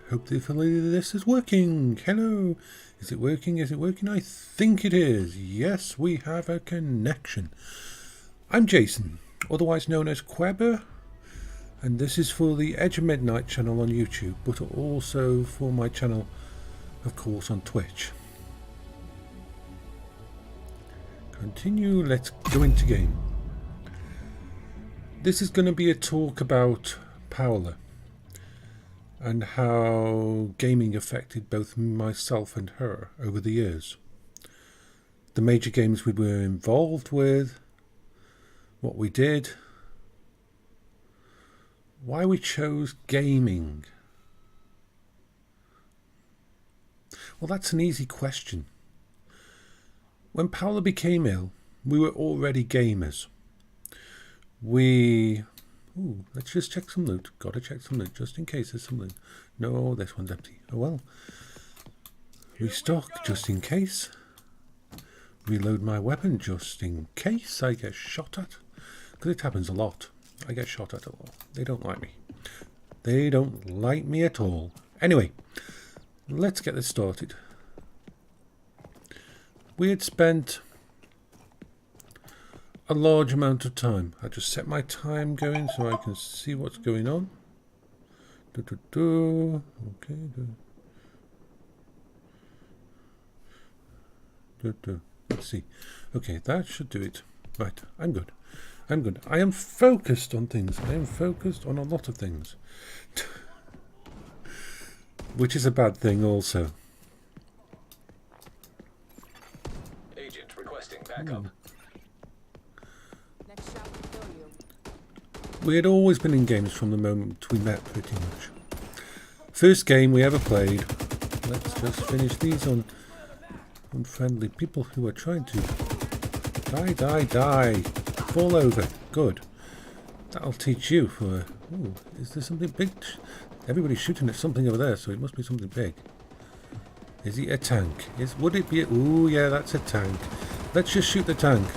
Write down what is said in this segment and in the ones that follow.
Hopefully this is working. Hello. Is it working? Is it working? I think it is. Yes, we have a connection. I'm Jason, otherwise known as Queber, and this is for the Edge of Midnight channel on YouTube, but also for my channel, of course, on Twitch. Continue, let's go into game. This is going to be a talk about Paola and how gaming affected both myself and her over the years. The major games we were involved with, what we did, why we chose gaming. Well, that's an easy question. When Paola became ill, we were already gamers. Let's just check some loot. Gotta check some loot, just in case there's some loot. No, this one's empty. Oh well. Restock, just in case. Reload my weapon, just in case I get shot at. Because it happens a lot. I get shot at a lot. They don't like me. They don't like me at all. Anyway, let's get this started. We had spent a large amount of time. I just set my time going so I can see what's going on. Okay. Let's see. Okay, that should do it. Right, I'm good. I'm good. I am focused on things. I am focused on a lot of things. Which is a bad thing also. Agent requesting backup. We had always been in games from the moment we met, pretty much. First game we ever played. Let's just finish these on unfriendly people who are trying to die. Fall over. Good. That'll teach you for... Ooh, is there something big? Everybody's shooting at something over there, so it must be something big. Is it a tank? Would it be... Ooh, yeah, that's a tank. Let's just shoot the tank.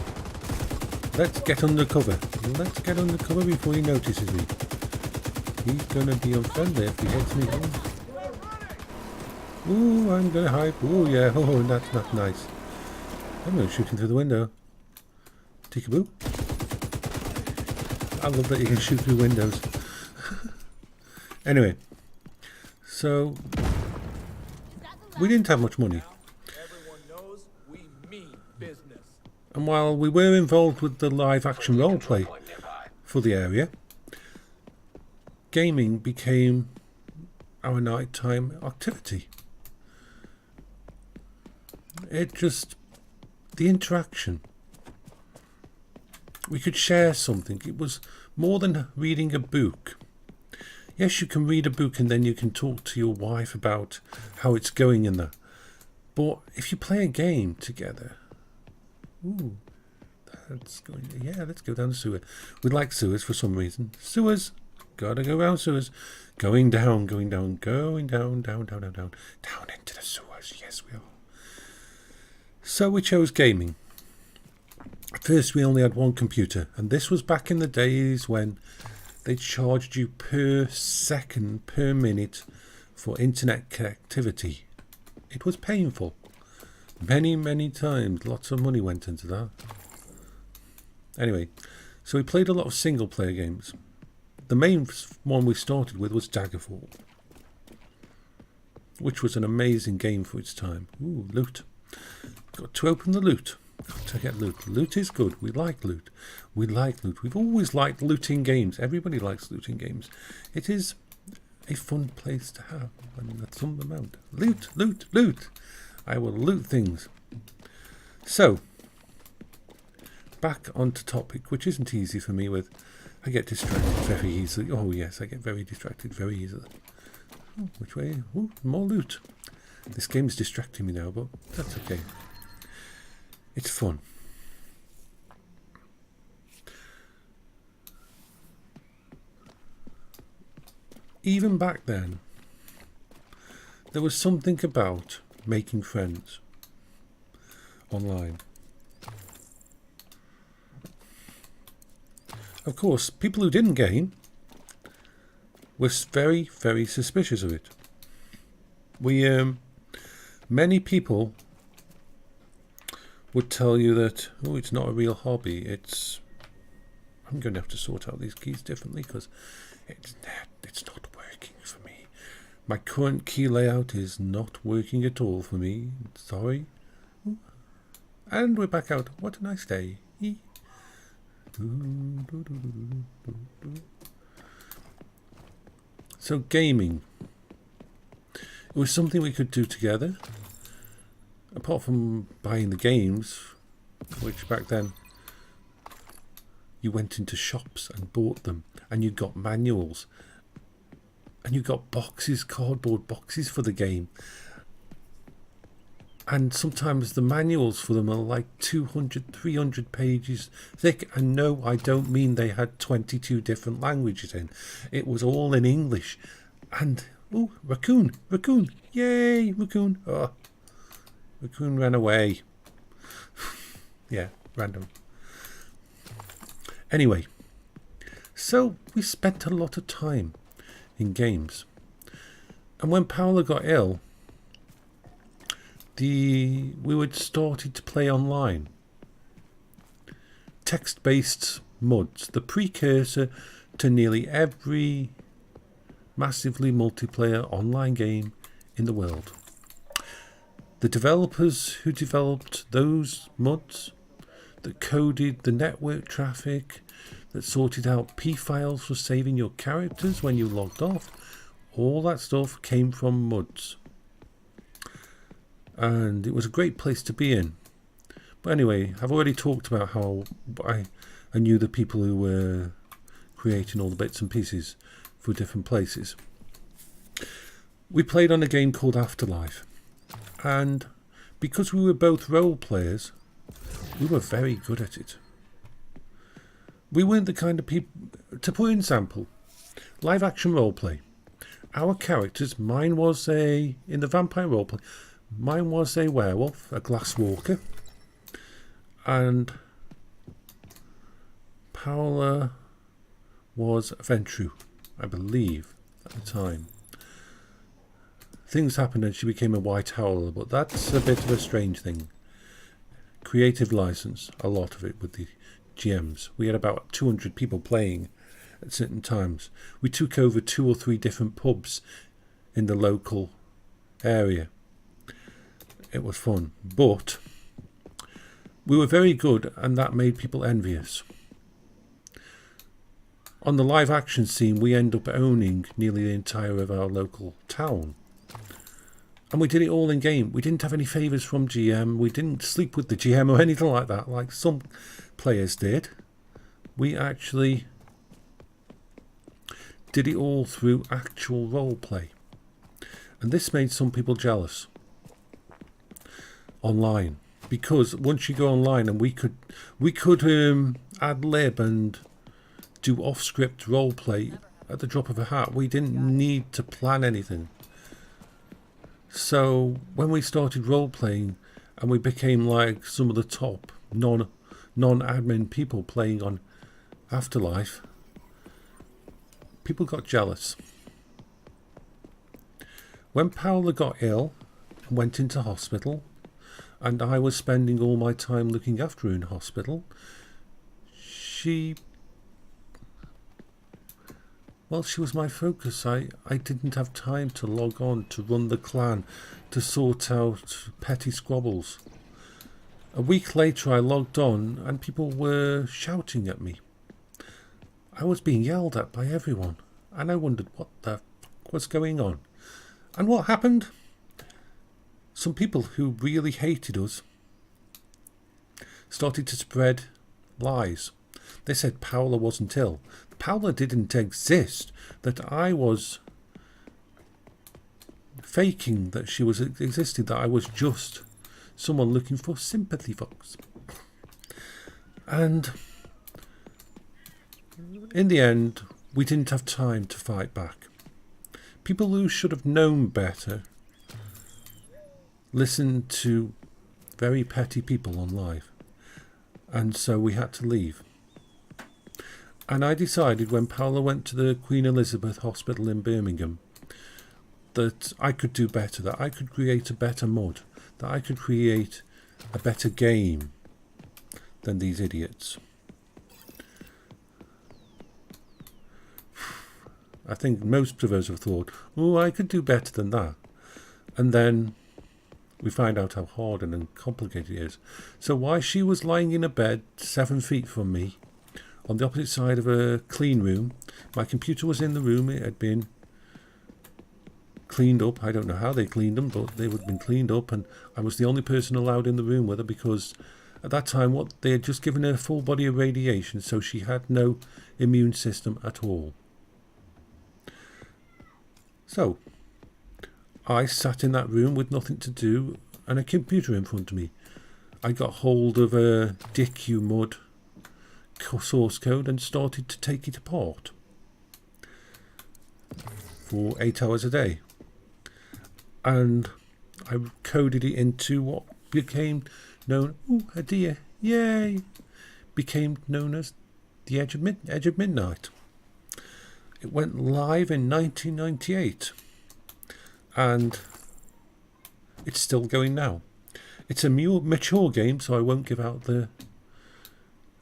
Let's get under cover. Let's get under cover before he notices me. He's gonna be unfriendly if he hits me. Ooh, I'm gonna hide. Ooh, yeah. Oh, that's not nice. I'm gonna shoot him through the window. Tickaboo. I love that you can shoot through windows. Anyway, so we didn't have much money. And while we were involved with the live action roleplay for the area, gaming became our nighttime activity. The interaction. We could share something. It was more than reading a book. Yes, you can read a book and then you can talk to your wife about how it's going in there. But if you play a game together, ooh, that's going. Yeah, let's go down the sewer. We like sewers for some reason. Sewers, gotta go around sewers. Going down, down into the sewers. Yes, we are. So we chose gaming. At first, we only had one computer, and this was back in the days when they charged you per second, per minute for internet connectivity. It was painful. Many times, lots of money went into that. Anyway, so we played a lot of single player games. The main one we started with was Daggerfall, which was an amazing game for its time. Ooh, loot. Got to open the loot. Got to get loot. Loot is good. We like loot. We've always liked looting games. Everybody likes looting games. It is a fun place to have. And that's some amount. Loot. I will loot things. So, back onto topic, which isn't easy for me with... I get distracted very easily. Oh yes, I get very distracted very easily. Oh, which way? Oh, more loot. This game's distracting me now, but that's okay. It's fun. Even back then, there was something about making friends online. Of course, people who didn't game were very, very suspicious of it. We many people would tell you that, oh, it's not a real hobby. I'm going to have to sort out these keys differently because it's not working for me. My current key layout is not working at all for me. Sorry. And we're back out. What a nice day. So gaming. It was something we could do together. Apart from buying the games, which back then you went into shops and bought them, and you got manuals, and you got boxes, cardboard boxes for the game. And sometimes the manuals for them are like 200, 300 pages thick. And no, I don't mean they had 22 different languages in. It was all in English. And, oh, raccoon, yay, raccoon. Oh, raccoon ran away. Yeah, random. Anyway, so we spent a lot of time in games. And when Paola got ill, we would started to play online. Text-based MUDs, the precursor to nearly every massively multiplayer online game in the world. The developers who developed those MUDs, that coded the network traffic, that sorted out P files for saving your characters when you logged off, all that stuff came from MUDs. And it was a great place to be in. But anyway, I've already talked about how I knew the people who were creating all the bits and pieces for different places. We played on a game called Afterlife. And because we were both role players, we were very good at it. We weren't the kind of people... To put in sample, live action role play. Our characters, mine was in the vampire role play, mine was a werewolf, a glass walker, and Paola was a Ventru, I believe, at the time. Things happened and she became a White Howler, but that's a bit of a strange thing. Creative license, a lot of it with the GMs. We had about 200 people playing at certain times. We took over 2 or 3 different pubs in the local area. It was fun, but we were very good, and that made people envious. On the live action scene, we end up owning nearly the entire of our local town. And we did it all in game. We didn't have any favours from GM. We didn't sleep with the GM or anything like that, like some players did. We actually did it all through actual role play. And this made some people jealous. Online, because once you go online, and we could ad lib and do off script role play at the drop of a hat. We didn't need to plan anything. So when we started role playing and we became like some of the top non-admin people playing on Afterlife, people got jealous. When Paola got ill and went into hospital, and I was spending all my time looking after her in hospital, she was my focus. I didn't have time to log on, to run the clan, to sort out petty squabbles. A week later I logged on and people were shouting at me. I was being yelled at by everyone, and I wondered what the fuck was going on. And what happened? Some people who really hated us started to spread lies. They said Paola wasn't ill. Paola didn't exist. That I was faking that she was existed. That I was just someone looking for sympathy, folks. And in the end, we didn't have time to fight back. People who should have known better listened to very petty people on live, and so we had to leave. And I decided when Paola went to the Queen Elizabeth Hospital in Birmingham, that I could do better, that I could create a better mod, that I could create a better game than these idiots. I think most of us have thought, oh, I could do better than that. And then we find out how hard and complicated it is. So while she was lying in a bed 7 feet from me, on the opposite side of a clean room, my computer was in the room. It had been cleaned up. I don't know how they cleaned them, but they would have been cleaned up, and I was the only person allowed in the room with her because at that time they had just given her a full body of radiation, so she had no immune system at all. So I sat in that room with nothing to do and a computer in front of me. I got hold of a DickUMud source code and started to take it apart for 8 hours a day. And I coded it into what became known, a deer, yay, became known as the Edge of Midnight. It went live in 1998 and it's still going now. It's a mature game, so I won't give out the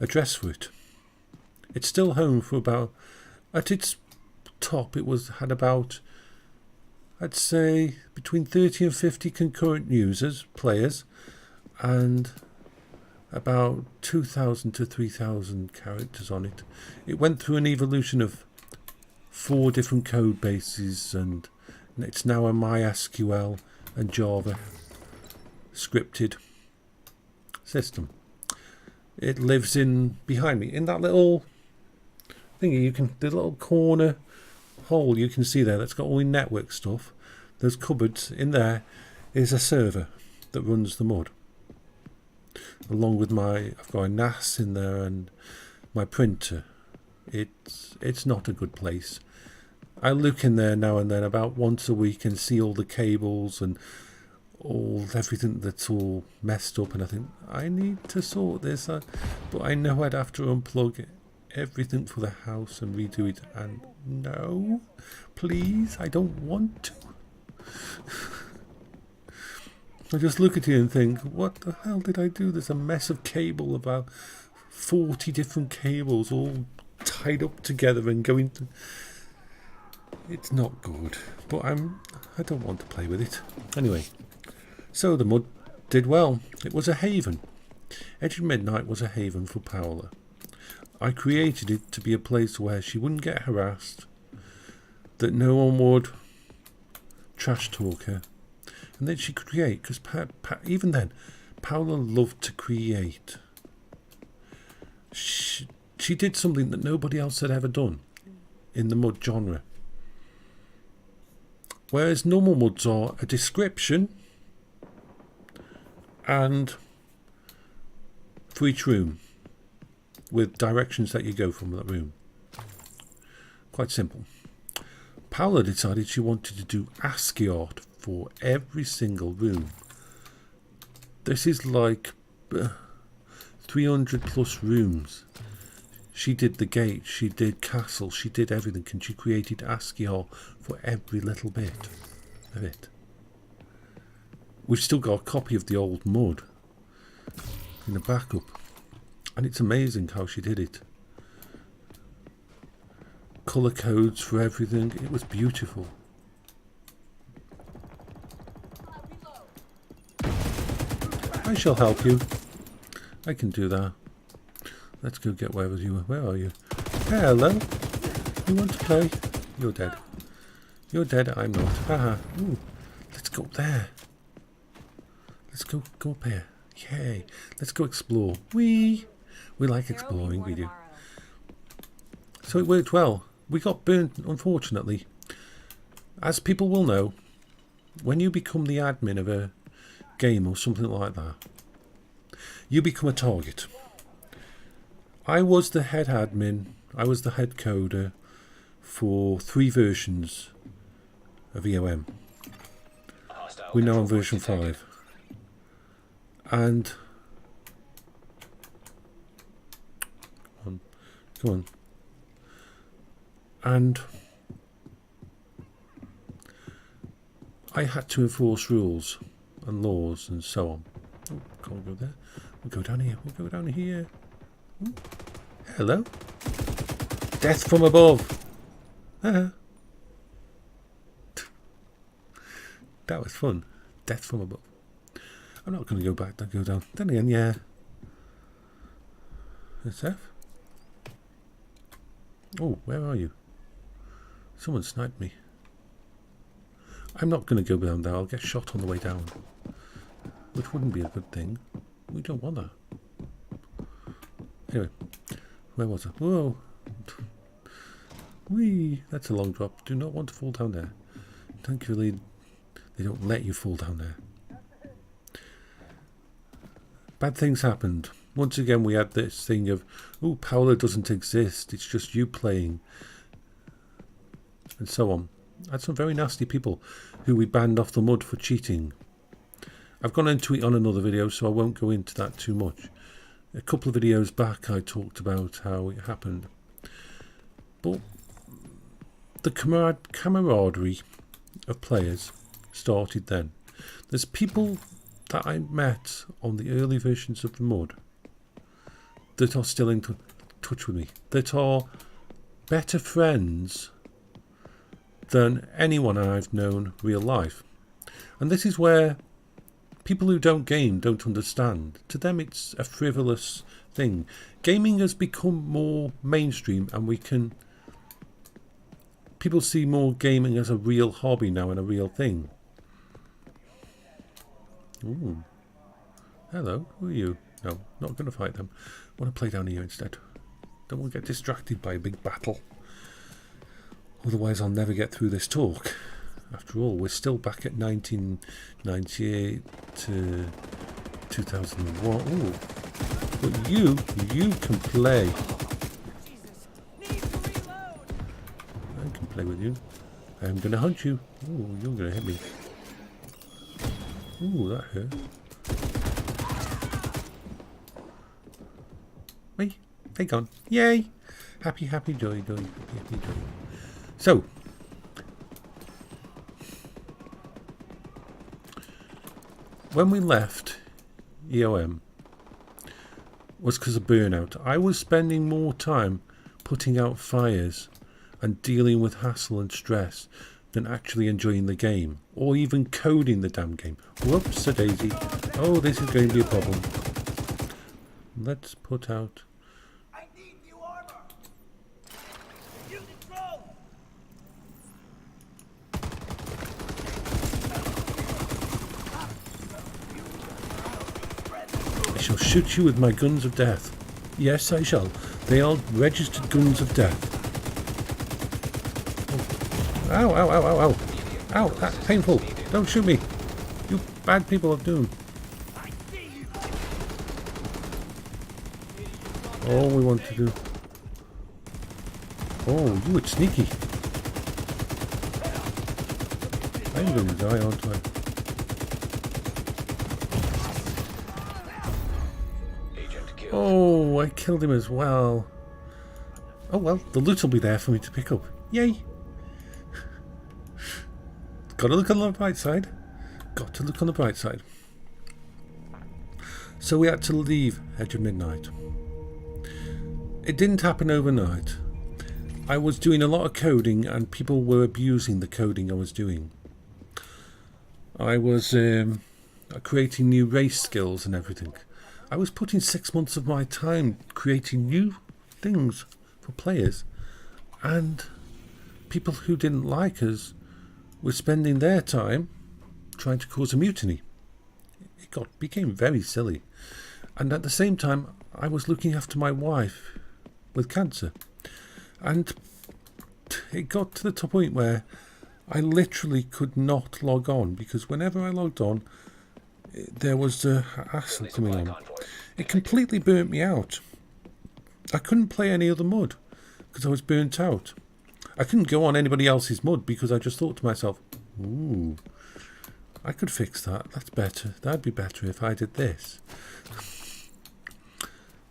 address for it. It's still home for about, at its top it had about, I'd say between 30 and 50 concurrent players, and about 2,000 to 3,000 characters on it. It went through an evolution of 4 different code bases, and it's now a MySQL and Java scripted system. It lives in behind me in that little thingy. The little corner hole you can see there, that's got all the network stuff. Those cupboards in there is a server that runs the mod, along with I've got a NAS in there and my printer. It's not a good place. I look in there now and then about once a week and see all the cables and everything that's all messed up, and I think I need to sort this out. But I know I'd have to unplug everything for the house and redo it, and no, please, I don't want to. I just look at it and think, what the hell did I do? There's a mess of cable, about 40 different cables all tied up together and going to... It's not good, but I don't want to play with it. Anyway, so the mod did well. It was a haven. Edge of Midnight was a haven for Paola. I created it to be a place where she wouldn't get harassed, that no one would trash talk her, and that she could create, because even then, Paola loved to create. She did something that nobody else had ever done in the mod genre. Whereas normal mods are a description and for each room with directions that you go from that room. Quite simple. Paola decided she wanted to do ASCII art for every single room. This is like 300 plus rooms. She did the gate, she did castle, she did everything, and she created ASCII art for every little bit of it. We've still got a copy of the old mod in a backup, and it's amazing how she did it. Colour codes for everything, it was beautiful. I shall help you. I can do that. Let's go get where you were. Where are you? Hello. You want to play? You're dead. You're dead. I'm not. Haha. Ooh. Let's go up there. Let's go up here. Yay. Let's go explore. We like exploring. We do. So it worked well. We got burnt, unfortunately. As people will know, when you become the admin of a game or something like that, you become a target. I was the head admin, I was the head coder for 3 versions of EOM. We're now on version 5. And come on. And I had to enforce rules and laws and so on. Oh, can't go there. We'll go down here. We'll go down here. Ooh. Hello. Death from above. That was fun. Death from above. I'm not going to go back. Don't go down. Then again, yeah. SF. Oh, where are you? Someone sniped me. I'm not going to go down there. I'll get shot on the way down, which wouldn't be a good thing. We don't want that. Anyway, where was I? Whoa. Whee! That's a long drop. Do not want to fall down there. Thankfully, they don't let you fall down there. Bad things happened. Once again, we had this thing of, oh, Paola doesn't exist. It's just you playing. And so on. I had some very nasty people who we banned off the mud for cheating. I've gone into it on another video, so I won't go into that too much. A couple of videos back, I talked about how it happened. But the camaraderie of players started then. There's people that I met on the early versions of the mud that are still in touch with me, that are better friends than anyone I've known real life. And this is where people who don't game don't understand. To them it's a frivolous thing. Gaming has become more mainstream, and people see more gaming as a real hobby now and a real thing. Ooh. Hello, who are you? No, not going to fight them. I want to play down here instead. Don't want to get distracted by a big battle. Otherwise I'll never get through this talk. After all, we're still back at 1998 to 2001. Ooh. But you can play. I can play with you. I'm going to hunt you. Ooh, you're going to hit me. Ooh, that hurt. Wait, they gone. Yay! Happy, happy, joy, joy, happy, happy, joy. So, when we left EOM was because of burnout. I was spending more time putting out fires and dealing with hassle and stress than actually enjoying the game, or even coding the damn game. Whoops a daisy. Oh, this is going to be a problem. Let's put out... I need new armor! Unit drone! I shall shoot you with my guns of death. Yes, I shall. They are registered guns of death. Ow, ow, ow, ow, ow. Ow, that's painful. Don't shoot me. You bad people of doom. All we want to do... Oh, you were sneaky. I'm going to die, aren't I? Oh, I killed him as well. Oh well, the loot will be there for me to pick up. Yay! Gotta look on the bright side. Got to look on the bright side. So we had to leave Edge of Midnight. It didn't happen overnight. I was doing a lot of coding and people were abusing the coding I was doing. I was creating new race skills and everything. I was putting 6 months of my time creating new things for players, and people who didn't like us were spending their time trying to cause a mutiny. It became very silly. And at the same time, I was looking after my wife with cancer. And it got to the point where I literally could not log on, because whenever I logged on, there was a hassle coming on. It completely burnt me out. I couldn't play any other mud because I was burnt out. I couldn't go on anybody else's mud because I just thought to myself, ooh, I could fix that. That's better. That'd be better if I did this.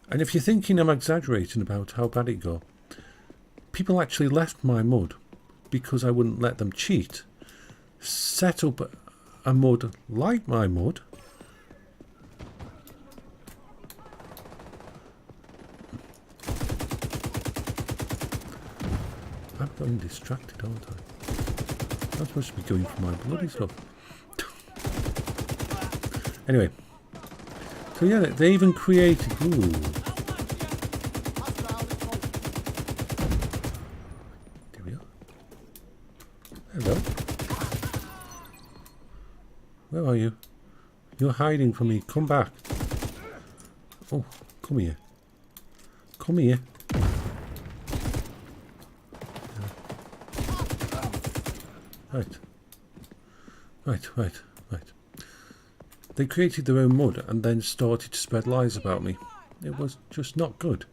And if you're thinking I'm exaggerating about how bad it got, people actually left my mud because I wouldn't let them cheat. set up a mod like my mod. I'm getting distracted, aren't I? I'm supposed to be going for my bloody stuff. Anyway. So yeah, they even created... Ooh. There we are. Hello. Where are you? You're hiding from me. Come back. Oh, come here. Come here. Right. They created their own mud and then started to spread lies about me. It was just not good.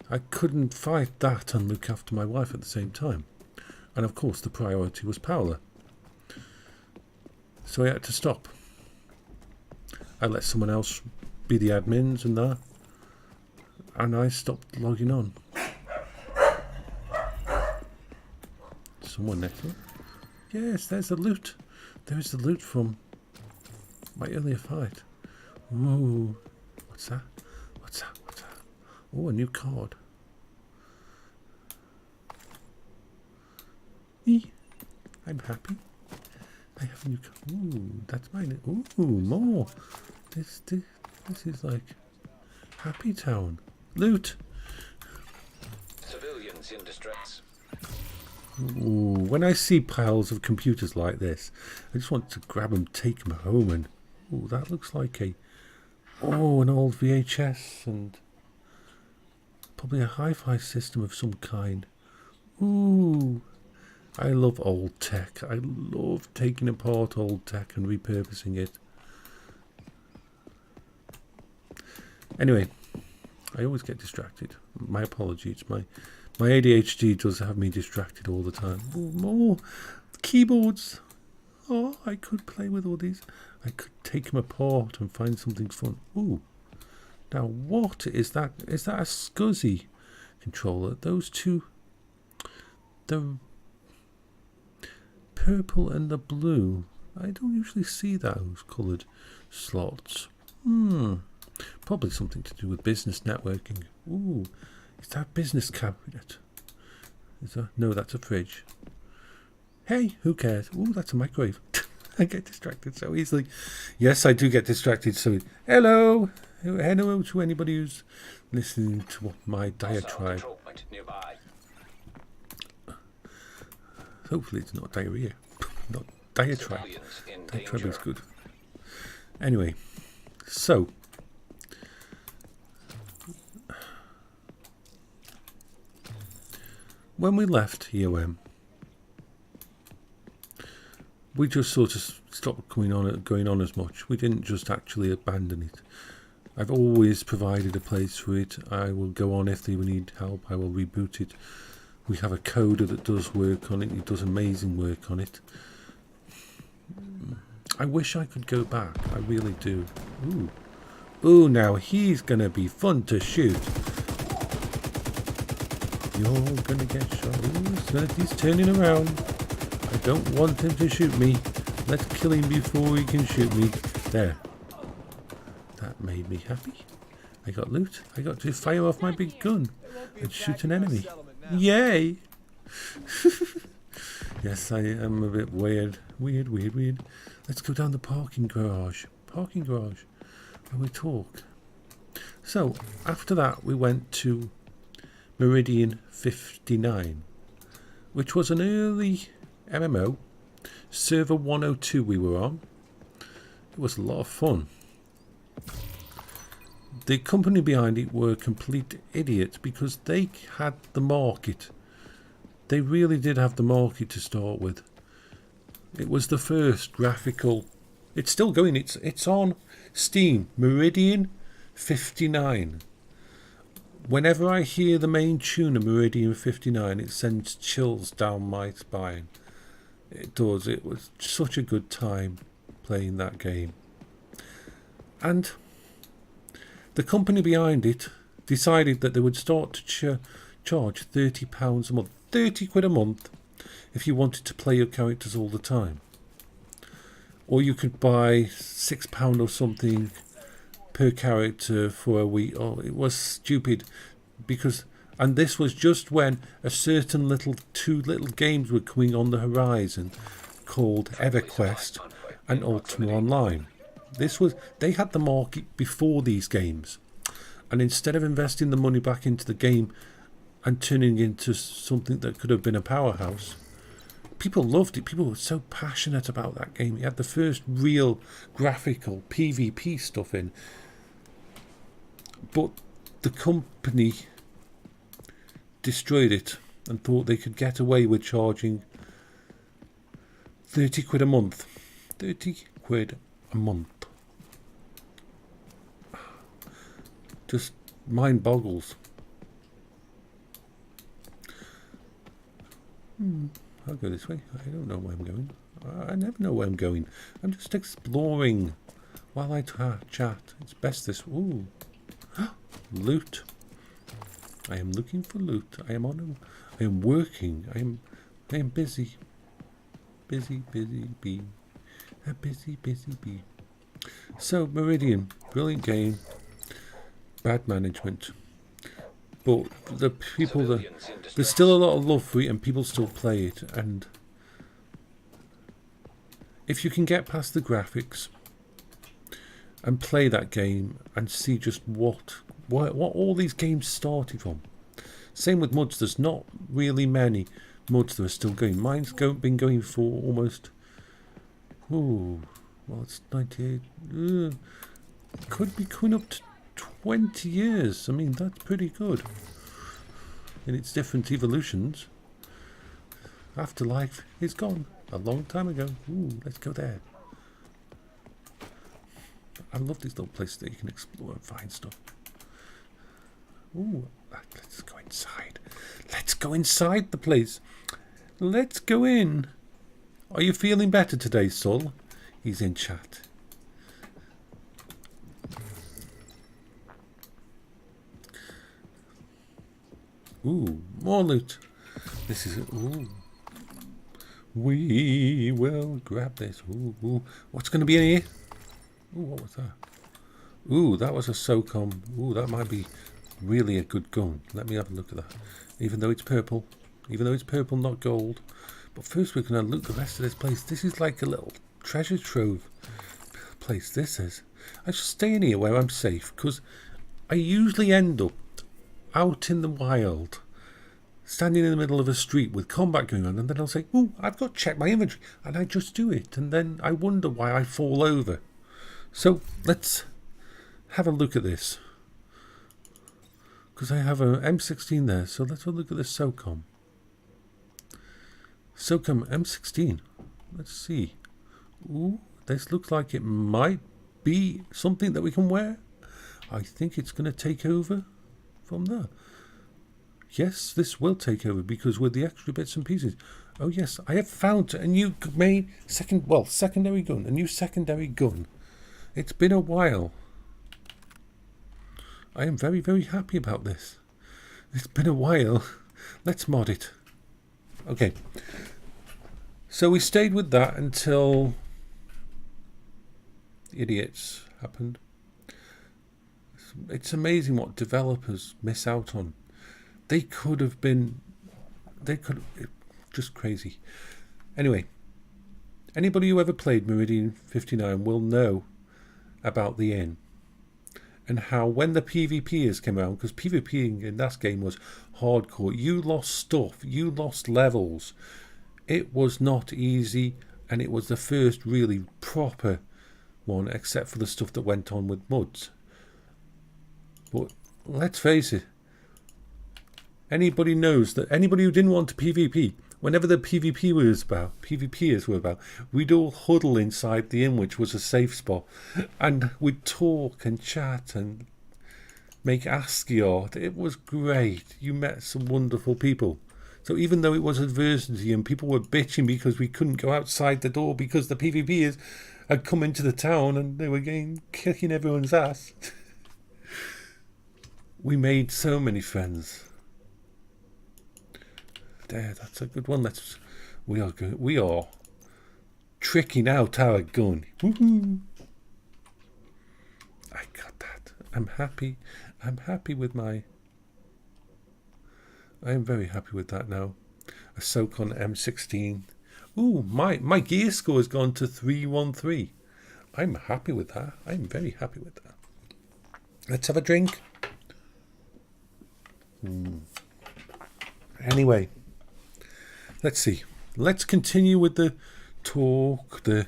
I couldn't fight that and look after my wife at the same time. And of course the priority was Paola. So I had to stop. I let someone else be the admins and that. And I stopped logging on. Someone next to it. Yes, there's the loot. There's the loot from my earlier fight. Ooh. What's that? Oh, a new card. I'm happy. I have a new card. Ooh, that's mine. Ooh, more. This is like Happy Town. Loot. Civilians in distress. Ooh, when I see piles of computers like this, I just want to grab them, take them home, and ooh, that looks like an old VHS and probably a hi-fi system of some kind. Ooh, I love old tech. I love taking apart old tech and repurposing it. Anyway, I always get distracted. My apologies. My ADHD does have me distracted all the time. Ooh, more keyboards. Oh, I could play with all these. I could take them apart and find something fun. Ooh. Now, what is that? Is that a SCSI controller? Those two, the purple and the blue. I don't usually see those coloured slots. Probably something to do with business networking. Ooh. Is that a business cabinet? No, that's a fridge. Hey, who cares? Ooh, that's a microwave. I get distracted so easily. Yes, I do get distracted so hello to anybody who's listening to my diatribe. Hopefully it's not diarrhea. Not diatribe. Diatribe is good. Anyway, so when we left EOM, we just sort of stopped going on as much. We didn't just actually abandon it. I've always provided a place for it. I will go on if they need help. I will reboot it. We have a coder that does work on it. He does amazing work on it. I wish I could go back. I really do. Ooh, now he's going to be fun to shoot. You're gonna get shot. Ooh, he's turning around. I don't want him to shoot me. Let's kill him before he can shoot me. There. That made me happy. I got loot. I got to fire off my big gun and shoot an enemy. Yay! Yes, I am a bit weird. Weird. Let's go down the parking garage. When we talk. So, after that, we went to Meridian 59, which was an early MMO. Server 102 we were on. It was a lot of fun. The company behind it were complete idiots because they had the market. They really did have the market to start with. It was the first graphical. It's still going. It's on Steam. Meridian 59. Whenever I hear the main tune of Meridian 59, it sends chills down my spine. It does. It was such a good time playing that game. And the company behind it decided that they would start to charge £30 a month, 30 quid a month, if you wanted to play your characters all the time. or you could buy £6 or something per character for a week. Oh, it was stupid because, and this was just when a certain two little games were coming on the horizon called EverQuest and Ultima Online. They had the market before these games, and instead of investing the money back into the game and turning it into something that could have been a powerhouse, people loved it. People were so passionate about that game. It had the first real graphical PvP stuff in. But the company destroyed it and thought they could get away with charging 30 quid a month. 30 quid a month. Just mind boggles. I'll go this way. I don't know where I'm going. I never know where I'm going. I'm just exploring while I chat. It's best this. Ooh. Loot. I am looking for loot. I am working. I am busy. Busy bee. A busy bee. So Meridian, brilliant game. Bad management. But the people there's still a lot of love for it and people still play it, and if you can get past the graphics and play that game and see just what all these games started from. Same with mods. There's not really many mods that are still going. Mine's been going for almost, it's 98. Could be coming up to 20 years. I mean, that's pretty good. In its different evolutions. Afterlife is gone a long time ago. Let's go there. I love these little places that you can explore and find stuff. Let's go inside. Let's go inside the place. Let's go in. Are you feeling better today, Sol? He's in chat. More loot. This is we will grab this. What's going to be in here? What was that? That was a SOCOM. That might be really a good gun. Let me have a look at that. Even though it's purple, not gold. But first we're going to loot the rest of this place. This is like a little treasure trove place. This is. I should stay in here where I'm safe, because I usually end up out in the wild, standing in the middle of a street with combat going on, and then I'll say, I've got to check my inventory, and I just do it, and then I wonder why I fall over. So let's have a look at this, because I have a M16 there. So let's have a look at this SOCOM M16. Let's see. This looks like it might be something that we can wear. I think it's going to take over from there. Yes, this will take over, because with the extra bits and pieces. Oh yes, I have found a new secondary gun. A new secondary gun. It's been a while. I am very, very happy about this. It's been a while. Let's mod it. Okay. So we stayed with that until idiots happened. It's amazing what developers miss out on. Just crazy. Anyway, anybody who ever played Meridian 59 will know about the inn, and how when the PvPers came around, because PvPing in that game was hardcore, you lost stuff, you lost levels. It was not easy, and it was the first really proper one, except for the stuff that went on with mods. But let's face it, anybody knows that anybody who didn't want to PvP, whenever the PvPers were about, we'd all huddle inside the inn, which was a safe spot, and we'd talk and chat and make ASCII art. It was great. You met some wonderful people. So even though it was adversity and people were bitching because we couldn't go outside the door because the PvPers had come into the town and they were kicking everyone's ass, we made so many friends. There, that's a good one. We are tricking out our gun. Woohoo! I got that. I'm happy. I'm happy with my... I am very happy with that now. A SOCON M16. Ooh, my gear score has gone to 313. I'm happy with that. I'm very happy with that. Let's have a drink. Anyway, let's see. Let's continue with the talk, the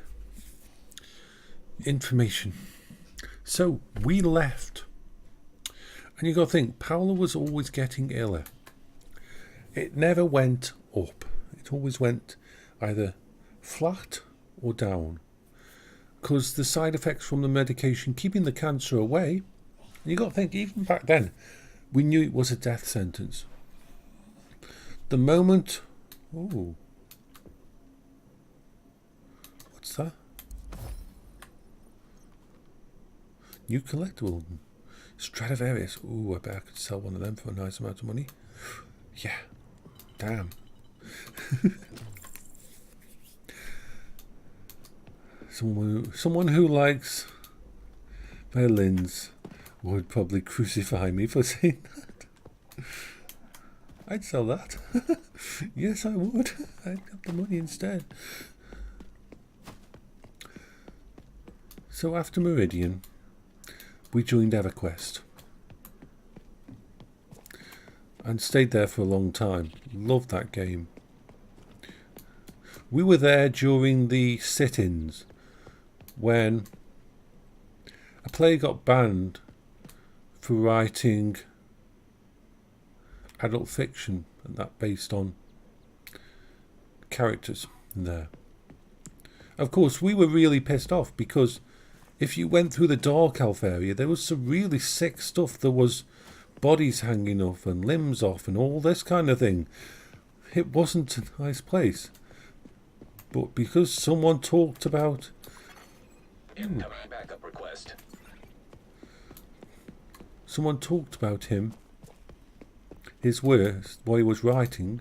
information. So we left. And you got to think, Paola was always getting iller. It never went up. It always went either flat or down. Because the side effects from the medication keeping the cancer away, and you got to think, even back then, we knew it was a death sentence. The moment... Ooh. What's that? New collectible. Stradivarius. Ooh, I bet I could sell one of them for a nice amount of money. Yeah. Damn. Someone who likes violins would probably crucify me for saying that. I'd sell that. Yes, I would. I'd have the money instead. So after Meridian, we joined EverQuest and stayed there for a long time. Loved that game. We were there during the sit-ins when a player got banned for writing adult fiction, and that based on characters in there. Of course, we were really pissed off because if you went through the Dark Elf area, there was some really sick stuff. There was bodies hanging off and limbs off and all this kind of thing. It wasn't a nice place. But because someone talked about... Incoming backup request. Someone talked about him, his words, what he was writing,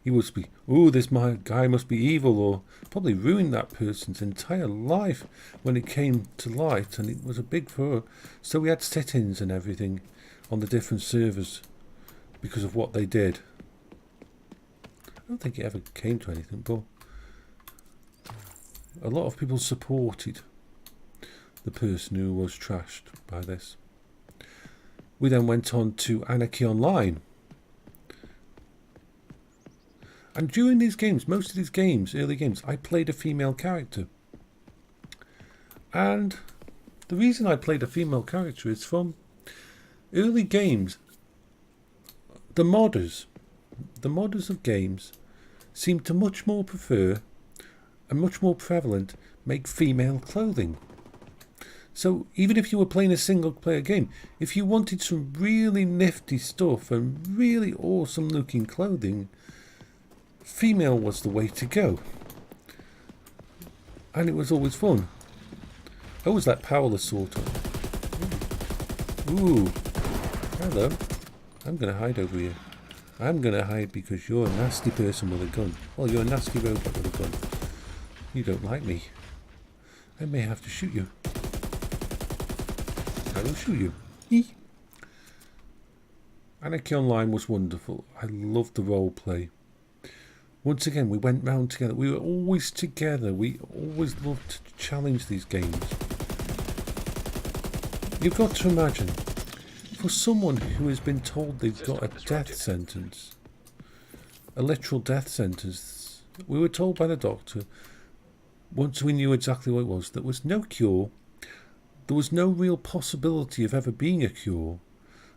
he must be, oh, guy must be evil, or probably ruined that person's entire life when it came to light, and it was a big furor. So we had sit-ins and everything on the different servers because of what they did. I don't think it ever came to anything, but a lot of people supported the person who was trashed by this. We then went on to Anarchy Online. And during these games, most of these games, early games, I played a female character. And the reason I played a female character is from early games. The modders of games seem to much more prefer and much more prevalent make female clothing. So even if you were playing a single player game, if you wanted some really nifty stuff and really awesome looking clothing, female was the way to go. And it was always fun. I always like Paola sort of. Ooh. Hello. I'm going to hide over here. I'm going to hide because you're a nasty person with a gun. Well, you're a nasty robot with a gun. You don't like me. I may have to shoot you. I will shoot you. Eee. Anarchy Online was wonderful. I loved the role play. Once again, we went round together. We were always together. We always loved to challenge these games. You've got to imagine, for someone who has been told they've got a death sentence, a literal death sentence, we were told by the doctor, once we knew exactly what it was, there was no cure, there was no real possibility of ever being a cure,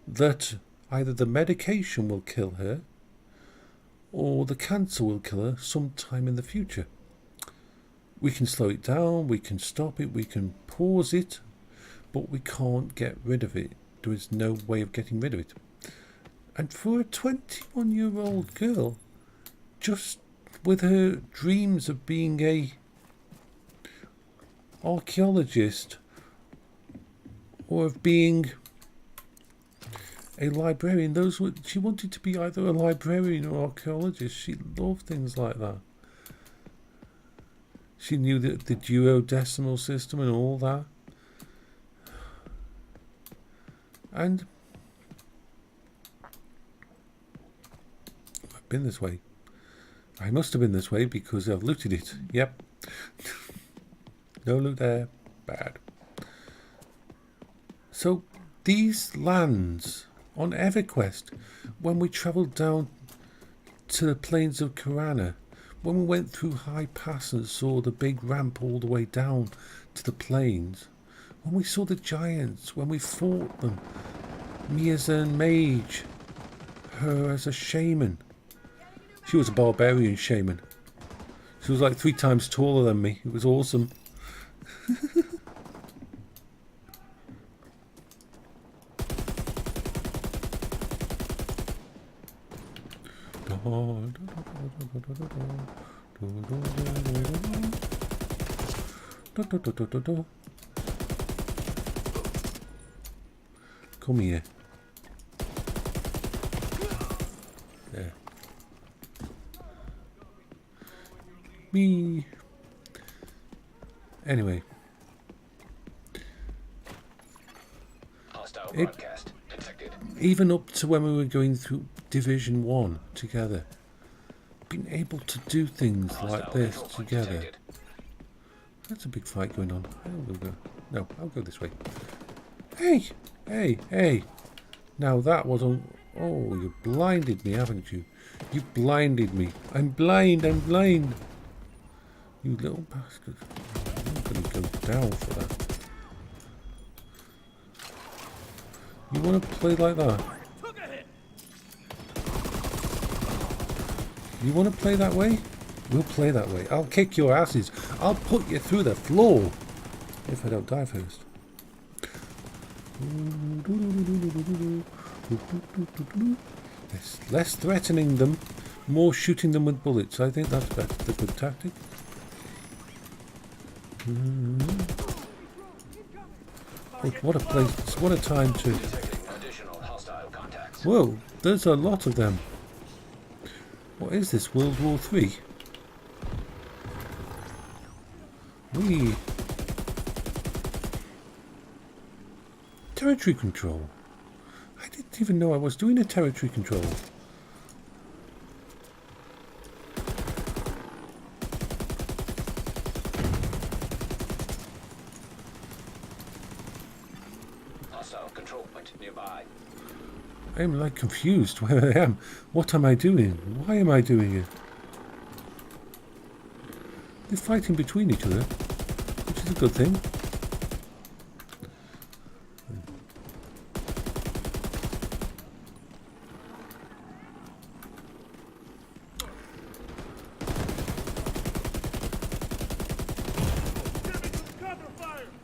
that either the medication will kill her, or the cancer will kill her sometime in the future. We can slow it down, we can stop it, we can pause it, but we can't get rid of it. There is no way of getting rid of it. And for a 21-year-old girl, just with her dreams of being a archaeologist or of being a librarian, she wanted to be either a librarian or archaeologist. She loved things like that. She knew the duodecimal system and all that. And I've been this way. I must have been this way because I've looted it. Yep. No loot there. Bad. So these lands on EverQuest, when we travelled down to the plains of Karana, when we went through High Pass and saw the big ramp all the way down to the plains, when we saw the giants, when we fought them, me as a mage, her as a shaman. She was a barbarian shaman. She was like 3 times taller than me. It was awesome. Come here. There. Me. Anyway. Hostile broadcast detected. Even up to when we were going through Division 1 together, being able to do things like this together. Detected. That's a big fight going on. I'll go. No, I'll go this way. Hey! Hey! Hey! Now that was on... Oh, you blinded me, haven't you? You blinded me. I'm blind! I'm blind! You little bastard. I'm going to go down for that. You want to play like that? You want to play that way? We'll play that way. I'll kick your asses. I'll put you through the floor. If I don't die first. Less threatening them, more shooting them with bullets. I think that's the good tactic. Oh, what a place. What a time to... Additional hostile contacts. Whoa, there's a lot of them. What is this, World War III? Territory control. I didn't even know I was doing a territory control. Hostile control point nearby. I'm like confused where I am. What am I doing? Why am I doing it? They're fighting between each other, which is a good thing.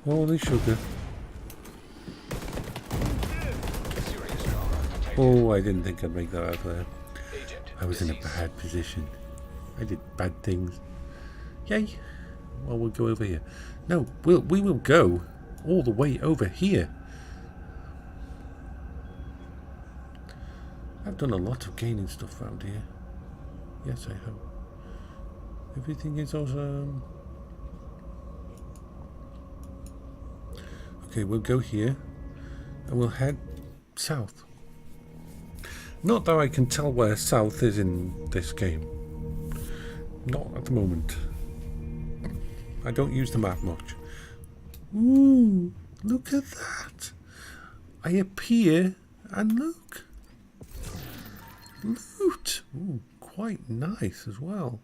Holy sugar. Serious trauma detected. Oh, I didn't think I'd make that out there. Agent I was in a deceased. bad position. I did bad things. Yay. Well, we'll go over here. No, we will go all the way over here. I've done a lot of gaining stuff around here. Yes, I have. Everything is awesome. Okay, we'll go here and we'll head south. Not that I can tell where south is in this game. Not at the moment. I don't use the map much. Ooh, look at that. I appear and look. Loot. Ooh, quite nice as well.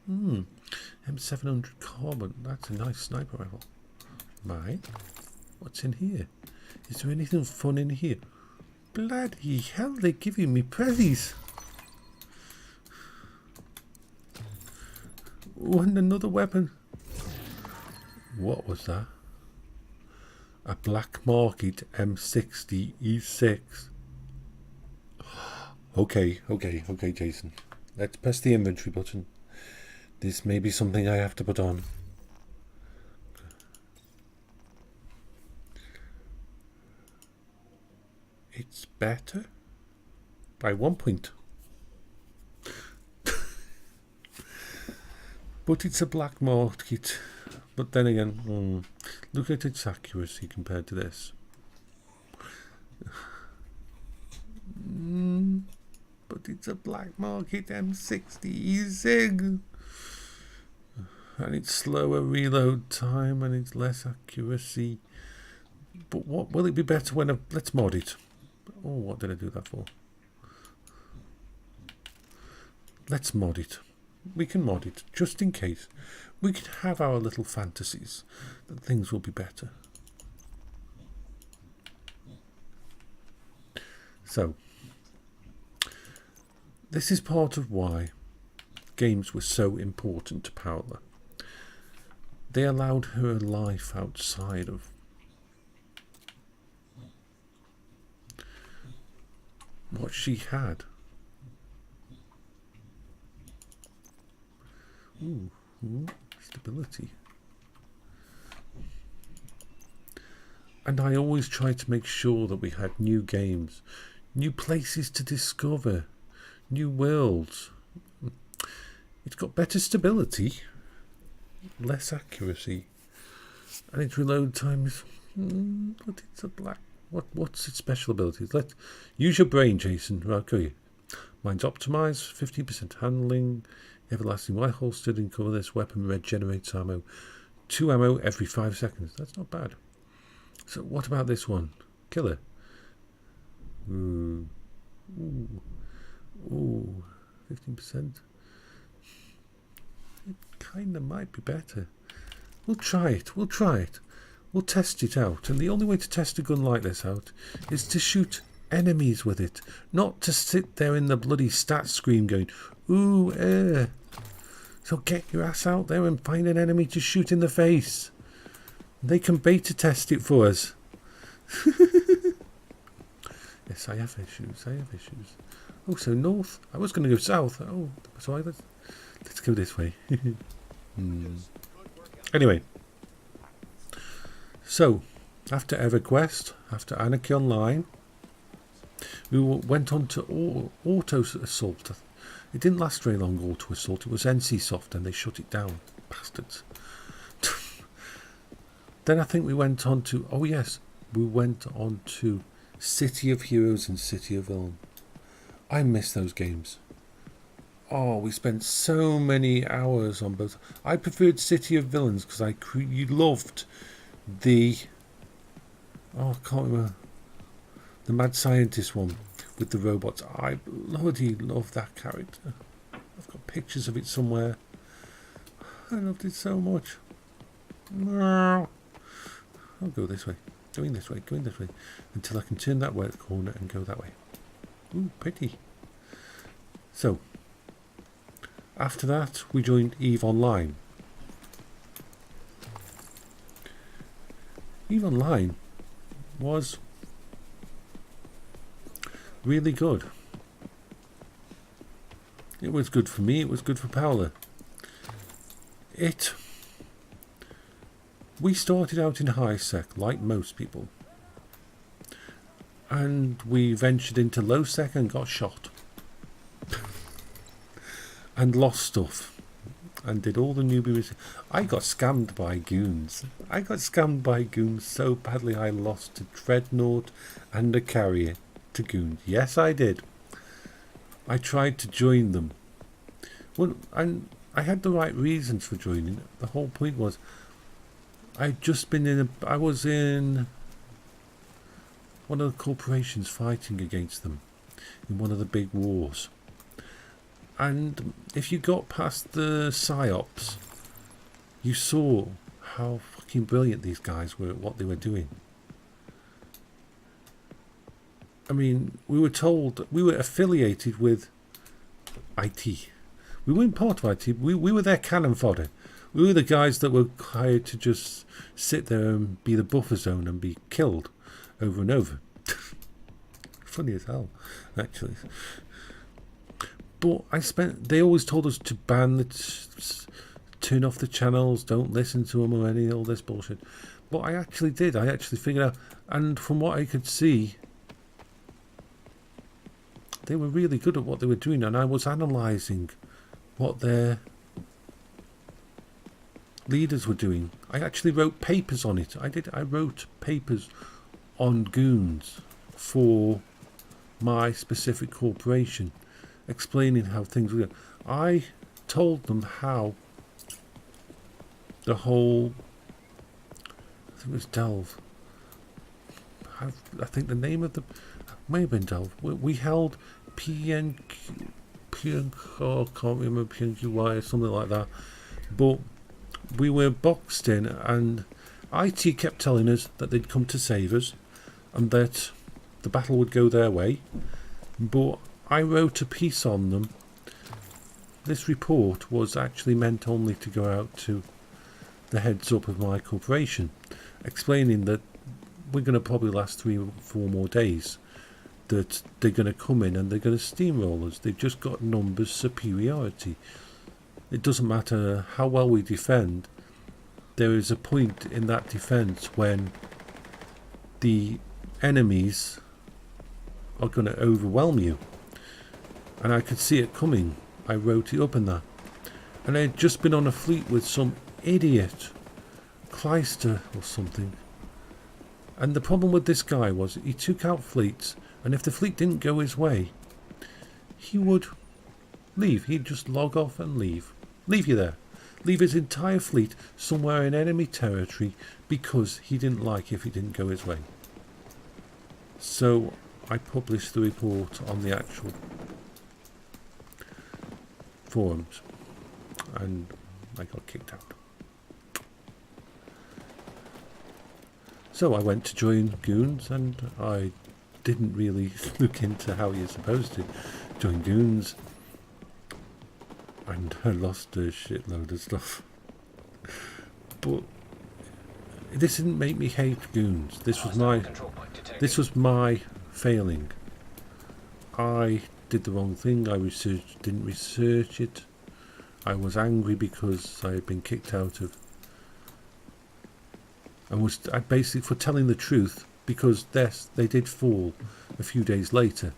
M700 carbon. That's a nice sniper rifle. Mine. What's in here? Is there anything fun in here? Bloody hell, they're giving me prezzies. Oh, and another weapon. What was that? A black market M60 E6. Okay, Jason. Let's press the inventory button. This may be something I have to put on. It's better by 1 point. But it's a black market. But then again, look at its accuracy compared to this. But it's a black market M60 SIG. And it's slower reload time and it's less accuracy. But what will it be better when let's mod it. Oh, what did I do that for? Let's mod it. We can mod it just in case. We could have our little fantasies that things will be better. So, this is part of why games were so important to Paola. They allowed her a life outside of what she had. Ooh, stability. And I always tried to make sure that we had new games, new places to discover, new worlds. It's got better stability, less accuracy, and its reload time is. But it's a black. What's its special abilities? Let's use your brain, Jason. Right, go you. Mine's optimized, 15% handling, everlasting white holstered in cover. This weapon regenerates ammo, 2 ammo every 5 seconds. That's not bad. So what about this one? Killer. Ooh, 15%. It kind of might be better. We'll try it. We'll test it out. And the only way to test a gun like this out is to shoot enemies with it. Not to sit there in the bloody stat screen going, ooh, So get your ass out there and find an enemy to shoot in the face. They can beta test it for us. Yes, I have issues. Oh, so north. I was going to go south. Oh, sorry. Let's go this way. Anyway. So, after EverQuest, after Anarchy Online, we went on to Auto Assault. It didn't last very long, Auto Assault. It was NCSoft and they shut it down. Bastards. Then I think we went on to, we went on to City of Heroes and City of Villains. I miss those games. Oh, we spent so many hours on both. I preferred City of Villains because you loved the, I can't remember, the mad scientist one with the robots. I bloody love that character. I've got pictures of it somewhere. I loved it so much. I'll go this way, going this way, until I can turn that way corner and go that way. Ooh, pretty. So, after that, we joined EVE Online. EVE Online was really good. It was good for me, it was good for Paola. We started out in high sec, like most people. And we ventured into low sec and got shot. And lost stuff. And did all the newbies. I got scammed by goons. So badly I lost a dreadnought and a carrier to goons. Yes, I did. I tried to join them. Well, and I had the right reasons for joining. The whole point was I was in one of the corporations fighting against them in one of the big wars. And if you got past the psyops, you saw how fucking brilliant these guys were at what they were doing. I mean, we were told we were affiliated with IT. We weren't part of IT. We were their cannon fodder. We were the guys that were hired to just sit there and be the buffer zone and be killed over and over. Funny as hell, actually. But they always told us to turn off the channels, don't listen to them or all this bullshit. But I actually did. I actually figured out, and from what I could see, they were really good at what they were doing, and I was analysing what their leaders were doing. I actually wrote papers on it. I wrote papers on goons for my specific corporation, explaining how things were going. I told them how the whole, I think it was Delve. I think the name of the may have been Delve. We held PNQ, I can't remember, PNQY or something like that. But we were boxed in, and IT kept telling us that they'd come to save us and that the battle would go their way. But I wrote a piece on them. This report was actually meant only to go out to the heads up of my corporation, explaining that we're going to probably last 3 or 4 more days, that they're going to come in and they're going to steamroll us. They've just got numbers superiority. It doesn't matter how well we defend, there is a point in that defence when the enemies are going to overwhelm you. And I could see it coming. I wrote it up in that. And I had just been on a fleet with some idiot, Kleister or something. And the problem with this guy was he took out fleets, and if the fleet didn't go his way, he would leave. He'd just log off and leave. Leave you there. Leave his entire fleet somewhere in enemy territory because he didn't like if it didn't go his way. So I published the report on the actual forums, and I got kicked out. So I went to join Goons, and I didn't really look into how you're supposed to join Goons, and I lost a shitload of stuff. But this didn't make me hate Goons. This was my failing. I did the wrong thing. I didn't research it. I was angry because I had been kicked out of, and I basically for telling the truth, because they did fall a few days later.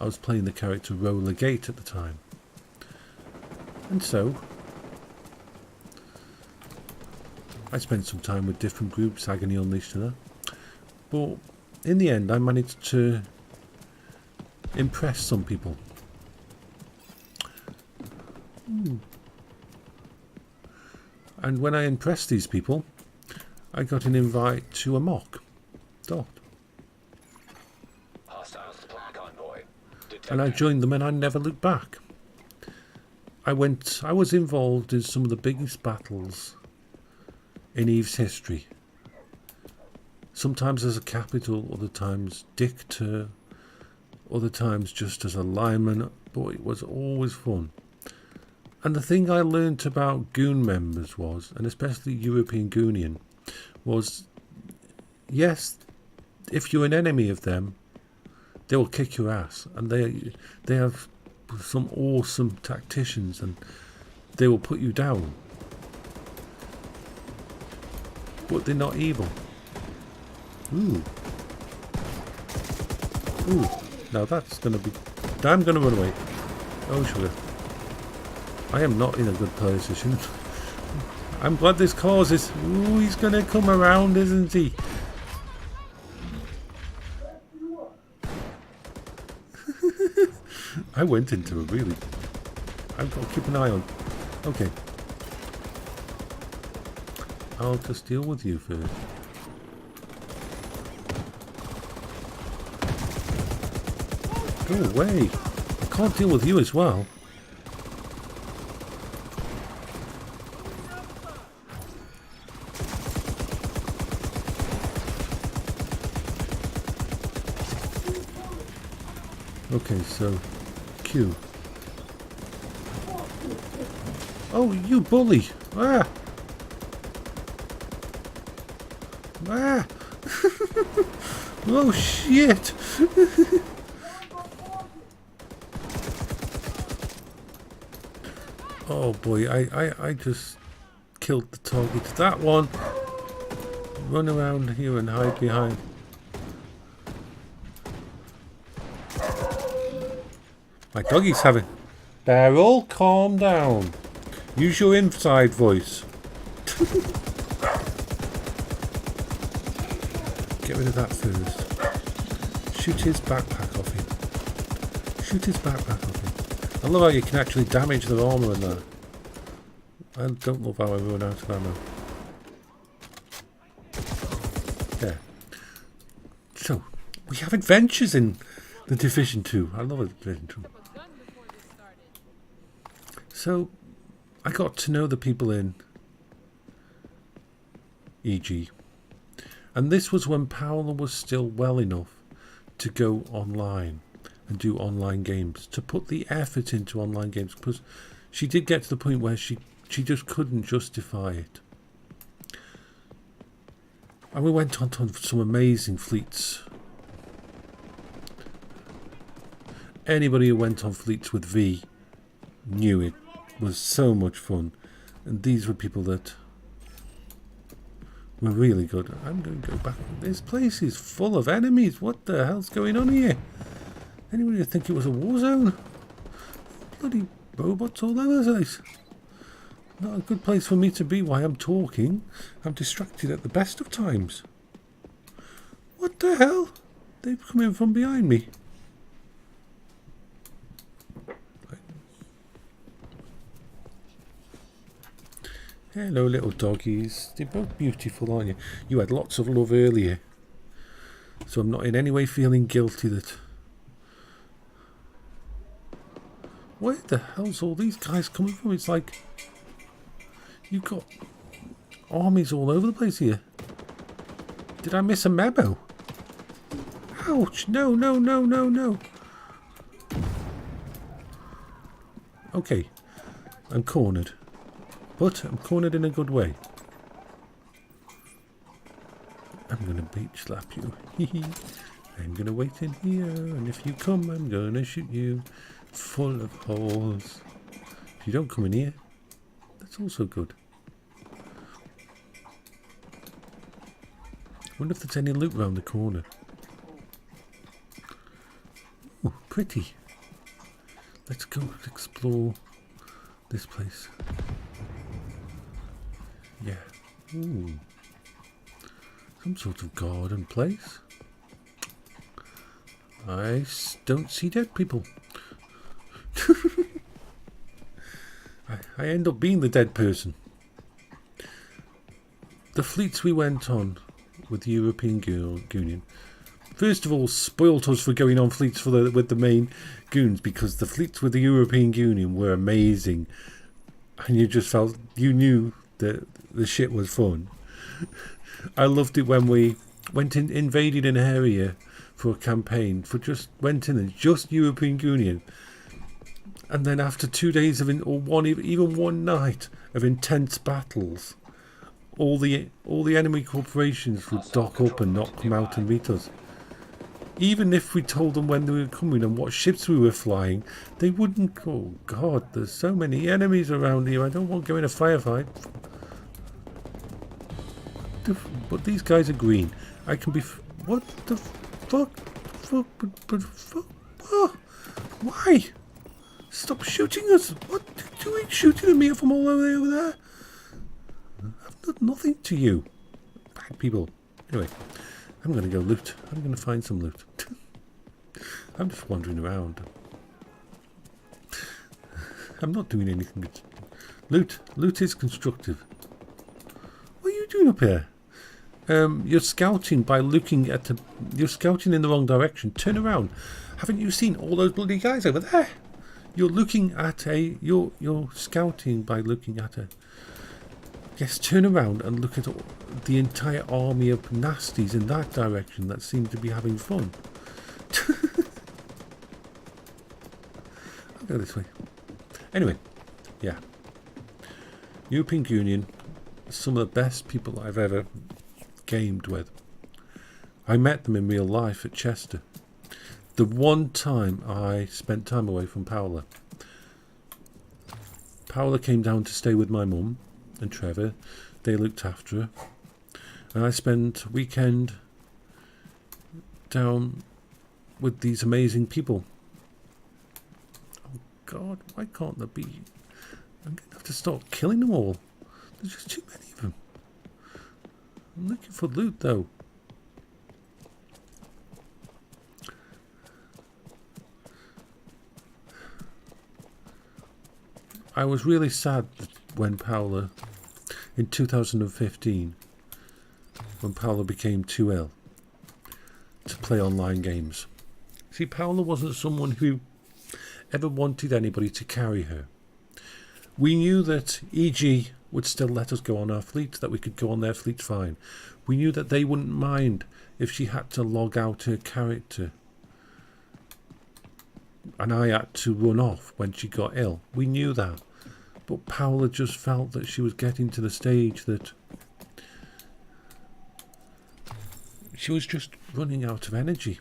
I was playing the character Roller Gate at the time, and so I spent some time with different groups, Agony Unleashed and that. But in the end, I managed to impress some people. And when I impressed these people, I got an invite to a mock dot. Hostile supply convoy. Detected. And I joined them, and I never looked back. I was involved in some of the biggest battles in Eve's history. Sometimes as a capital, other times Dictator, other times just as a lineman, but it was always fun. And the thing I learnt about Goon members was, and especially European Goonian, was, yes, if you're an enemy of them, they will kick your ass, and they have some awesome tacticians, and they will put you down. But they're not evil. Ooh. Now that's gonna be... I'm gonna run away. Oh, sugar. I am not in a good position. I'm glad this causes... Ooh, he's gonna come around, isn't he? I went into a really... I've got to keep an eye on... Okay. I'll just deal with you first. Go away. I can't deal with you as well. Okay, so Q. Oh, you bully! Ah! Ah! Oh shit! Oh boy, I just killed the target. That one! Run around here and hide behind. My doggy's having... Daryl, calm down. Use your inside voice. Get rid of that first. Shoot his backpack off him. Shoot his backpack off him. I love how you can actually damage their armour and that. I don't love how I run out of ammo. There. So, we have adventures in the Division 2. I love Division 2. So, I got to know the people in EG. And this was when Paola was still well enough to go online and do online games, to put the effort into online games, because she did get to the point where she just couldn't justify it. And we went on to some amazing fleets. Anybody who went on fleets with V knew it was so much fun. And these were people that were really good. I'm going to go back. This place is full of enemies. What the hell's going on here? Anybody think it was a war zone? Bloody robots all over the place. Not a good place for me to be while I'm talking. I'm distracted at the best of times. What the hell? They've come in from behind me. Hello, little doggies. They're both beautiful, aren't you? You had lots of love earlier. So I'm not in any way feeling guilty that... Where the hell's all these guys coming from? It's like... You've got armies all over the place here. Did I miss a memo? Ouch! No, no, no, no, no. Okay. I'm cornered. But I'm cornered in a good way. I'm going to bait slap you. I'm going to wait in here. And if you come, I'm going to shoot you. Full of holes. If you don't come in here, that's also good. Wonder if there's any loot around the corner. Oh, pretty. Let's go explore this place. Yeah. Ooh. Some sort of garden place. Don't see dead people. I end up being the dead person. The fleets we went on with the European Union, first of all, spoilt us for going on fleets with the main goons, because the fleets with the European Union were amazing, and you just felt you knew that the shit was fun. I loved it when we invaded an area for a campaign, went in and just European Union. And then after 2 days of even one night of intense battles, all the enemy corporations would dock up and not come out and meet us. Even if we told them when they were coming and what ships we were flying, they wouldn't. Oh God, there's so many enemies around here. I don't want to go in a firefight. But these guys are green. I can be. What the fuck? Fuck. Oh, why? Stop shooting us! What are you doing shooting at me from all over there? I've done nothing to you. Bad people. Anyway, I'm going to go loot. I'm going to find some loot. I'm just wandering around. I'm not doing anything. Loot. Loot is constructive. What are you doing up here? You're scouting by looking at the... You're scouting in the wrong direction. Turn around. Haven't you seen all those bloody guys over there? You're looking at you're scouting by looking at a... Yes, turn around and look at the entire army of nasties in that direction that seem to be having fun. I'll go this way. Anyway, yeah. European Union, some of the best people I've ever gamed with. I met them in real life at Chester. The one time I spent time away from Paola. Paola came down to stay with my mum and Trevor. They looked after her. And I spent a weekend down with these amazing people. Oh God, why can't there be... I'm going to have to start killing them all. There's just too many of them. I'm looking for loot though. I was really sad when Paola, in 2015, when Paola became too ill to play online games. See, Paola wasn't someone who ever wanted anybody to carry her. We knew that EG would still let us go on our fleet, that we could go on their fleet fine. We knew that they wouldn't mind if she had to log out her character and I had to run off when she got ill. We knew that. But Paola just felt that she was getting to the stage that she was just running out of energy.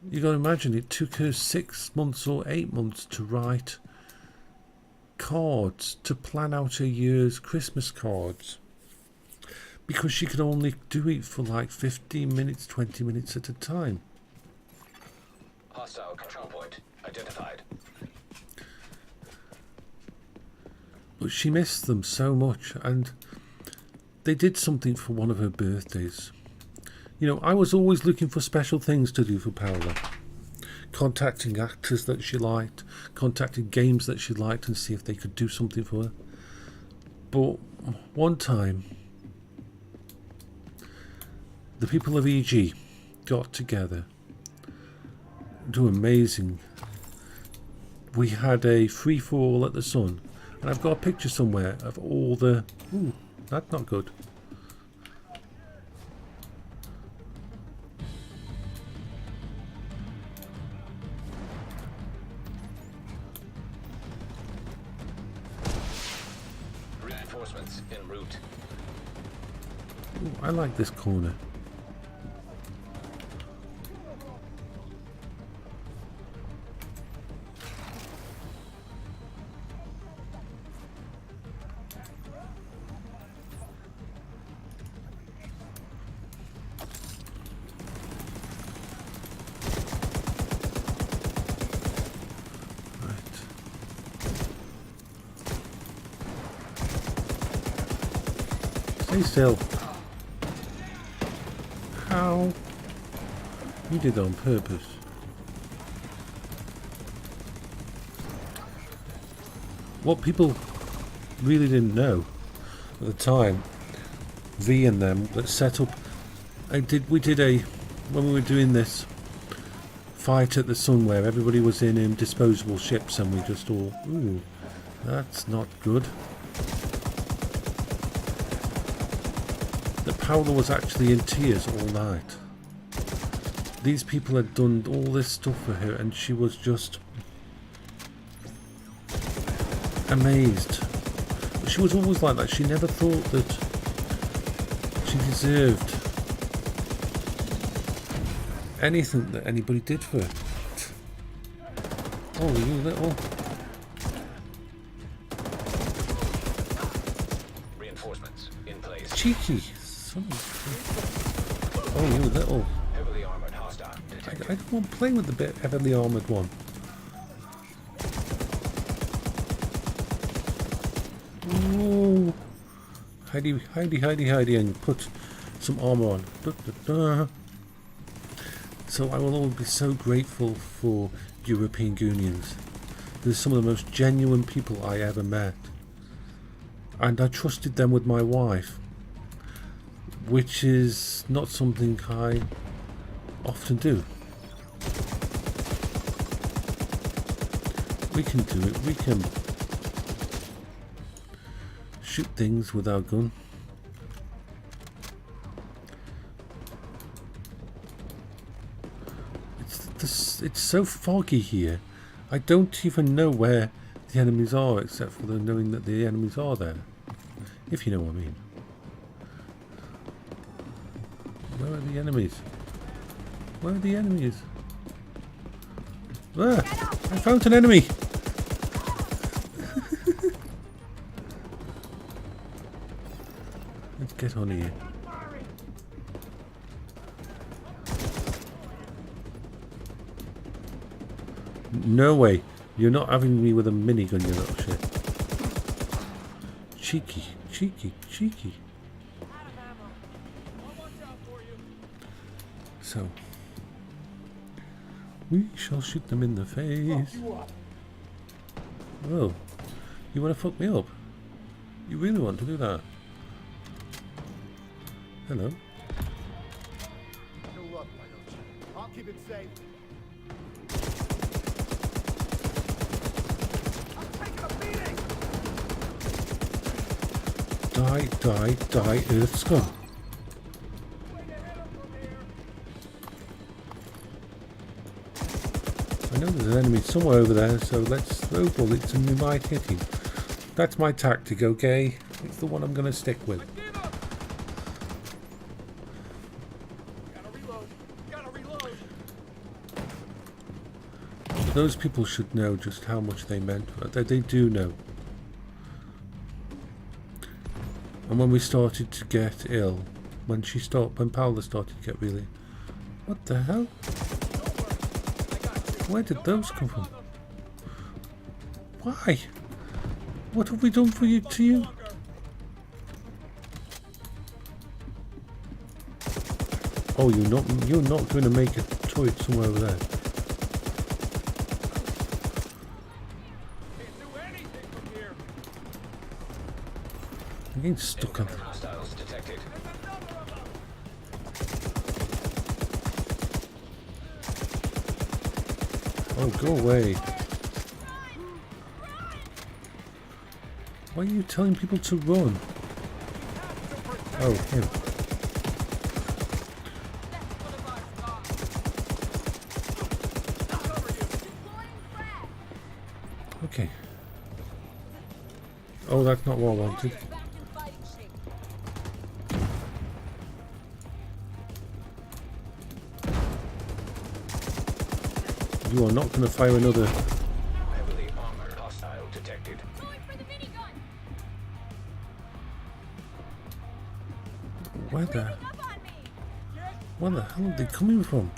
You got to imagine, it took her 6 months or 8 months to write cards, to plan out her year's Christmas cards, because she could only do it for like 15 minutes, 20 minutes at a time. Hostile control point identified. But she missed them so much, and they did something for one of her birthdays. You know, I was always looking for special things to do for Paola. Contacting actors that she liked, contacting games that she liked and see if they could do something for her. But one time, the people of EG got together. Do amazing. We had a free-for-all at the Sun, and I've got a picture somewhere of all the... Ooh, that's not good. Reinforcements en route. Ooh, I like this corner. Stay still. How? You did that on purpose. What people really didn't know at the time, V and them that set up, we did when we were doing this fight at the Sun where everybody was in disposable ships and we just all, ooh, that's not good. That Paola was actually in tears all night. These people had done all this stuff for her and she was just amazed. But she was always like that. She never thought that she deserved anything that anybody did for her. Oh, you little... Reinforcements in place. cheeky. Oh, you little... Heavily armored hostile I detected. don't want to play with the bit heavily armoured one. Ooh. Hidey, and put some armour on. Da, da, da. So I will always be so grateful for European Goonians. They're some of the most genuine people I ever met. And I trusted them with my wife, which is not something I often do. We can do it. We can shoot things with our gun. It's so foggy here. I don't even know where the enemies are, except for the knowing that the enemies are there. If you know what I mean. Where are the enemies? Where are the enemies? Ah! I found an enemy! Let's get on here. No way. You're not having me with a minigun, you little shit. cheeky, cheeky, cheeky. So, we shall shoot them in the face. Oh, you want to fuck me up? You really want to do that? Hello. No luck, why don't you? I'll keep it safe. I'm taking a beating! Die, die, die, Earth scum. I know there's an enemy somewhere over there, so let's throw bullets and we might hit him. That's my tactic, okay? It's the one I'm going to stick with. Gotta reload! Gotta reload! Those people should know just how much they meant. They do know. And when we started to get ill, when Paola started to get really... What the hell? Where did those come from? Why? What have we done for you to you? Oh, you're not going to make a turret somewhere over there. Can't do anything from here! I'm getting stuck on. Hostiles detected. Oh, go away. Why are you telling people to run? Oh, him. Okay. Oh, that's not what I wanted. You are not going to fire another. Heavily armored hostile detected. Where the hell are they coming from?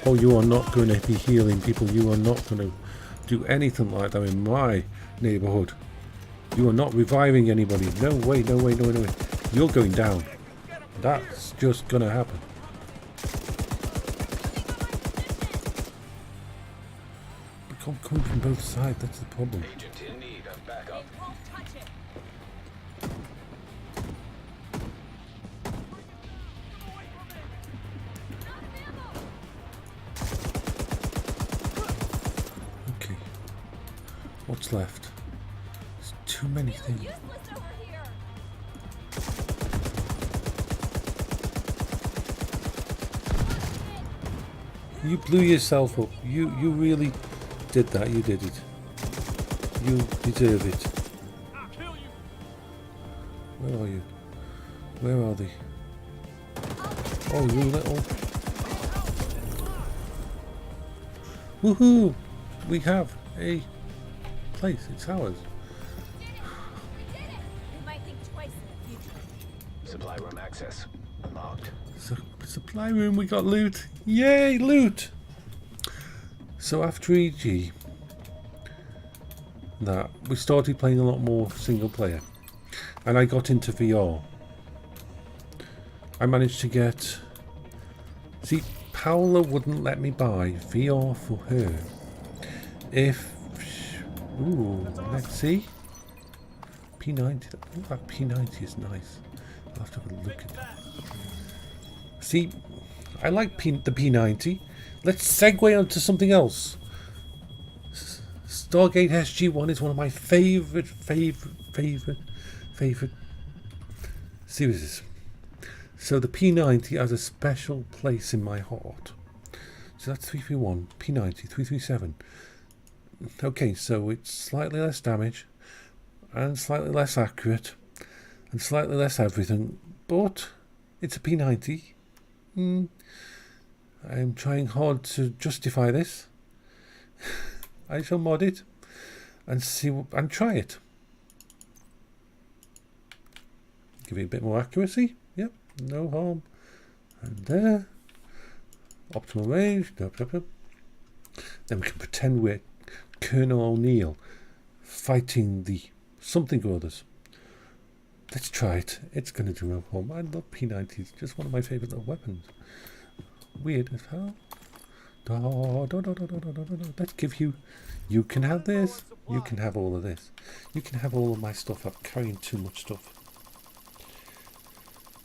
Oh, you are not going to be healing people. You are not going to do anything like that in my neighborhood. You are not reviving anybody. No way, no way, no way, no way. You're going down. That's just going to happen. I'm coming from both sides. That's the problem. Agent in need of backup. Okay. What's left? There's too many things. You blew yourself up. You really did that. You did it. You deserve it. I'll kill you! Where are you? Where are they? Oh, you little... Woohoo! We have a place. It's ours. Supply room access unlocked. Supply room, we got loot. Yay, loot! So after EG, that we started playing a lot more single player, and I got into VR. I managed to get... See, Paola wouldn't let me buy VR for her. If... Ooh, let's see. P90. Oh, that P90 is nice. I'll have to have a look at it. See, I like the P90. Let's segue on to something else. Stargate SG-1 is one of my favourite series. So the P90 has a special place in my heart. So that's 331, P90, 337. Okay, so it's slightly less damage, and slightly less accurate, and slightly less everything, but it's a P90. I'm trying hard to justify this. I shall mod it and see and try it. Give it a bit more accuracy. Yep, no harm. And there. Optimal range. Then we can pretend we're Colonel O'Neill fighting the something or others. Let's try it. It's going to do no harm. I love P90s. Just one of my favourite little weapons. Weird as hell. Let's give you... You can have this. You can have all of this. You can have all of my stuff. I'm carrying too much stuff.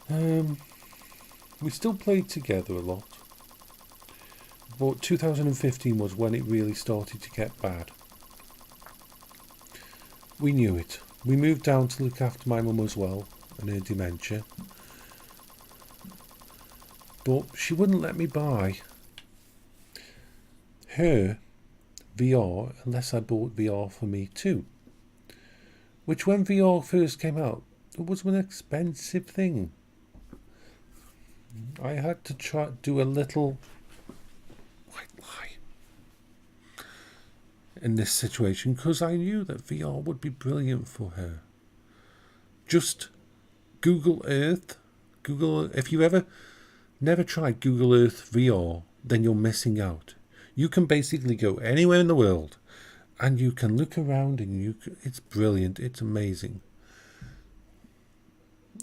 We still played together a lot. But 2015 was when it really started to get bad. We knew it. We moved down to look after my mum as well, and her dementia. But she wouldn't let me buy her VR unless I bought VR for me too. Which when VR first came out, it was an expensive thing. I had to try do a little white lie in this situation because I knew that VR would be brilliant for her. Just Google Earth. If you ever never tried Google Earth VR, then you're missing out. You can basically go anywhere in the world and you can look around and it's brilliant. It's amazing.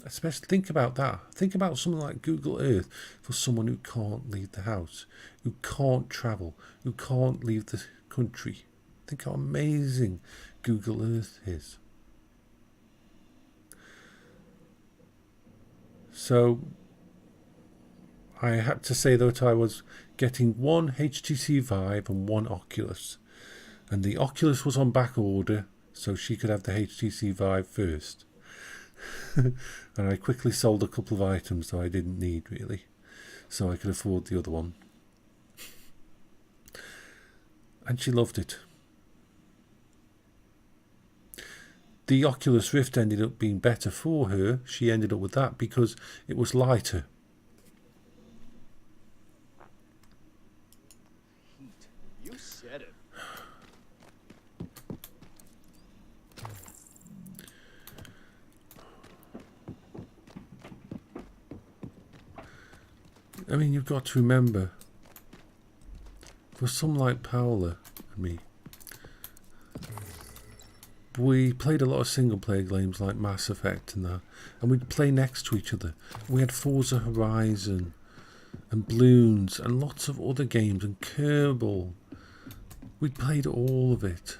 Especially think about that. Think about something like Google Earth for someone who can't leave the house, who can't travel, who can't leave the country. Think how amazing Google Earth is. So I had to say that I was getting one HTC Vive and one Oculus. And the Oculus was on back order, so she could have the HTC Vive first. And I quickly sold a couple of items that I didn't need really, so I could afford the other one. And she loved it. The Oculus Rift ended up being better for her. She ended up with that because it was lighter. You said it. I mean, you've got to remember, for someone like Paola and me, we played a lot of single player games like Mass Effect and that, and we'd play next to each other. We had Forza Horizon and Bloons and lots of other games and Kerbal. We'd played all of it.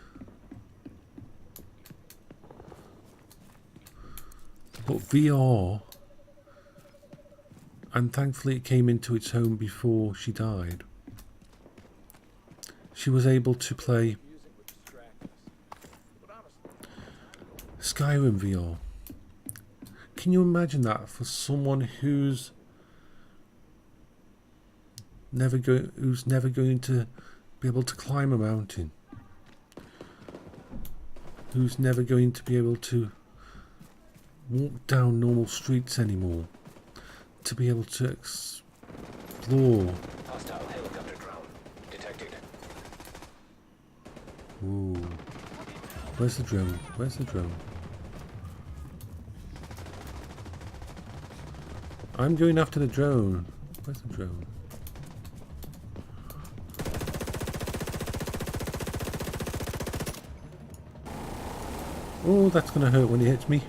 But VR, and thankfully it came into its own before she died, she was able to play Skyrim VR. Can you imagine that for someone who's never going to be able to climb a mountain, who's never going to be able to walk down normal streets anymore, to be able to explore. Hostile helicopter drone detected. Ooh. Where's the drone? Where's the drone? I'm going after the drone. Where's the drone? Oh, that's going to hurt when he hits me.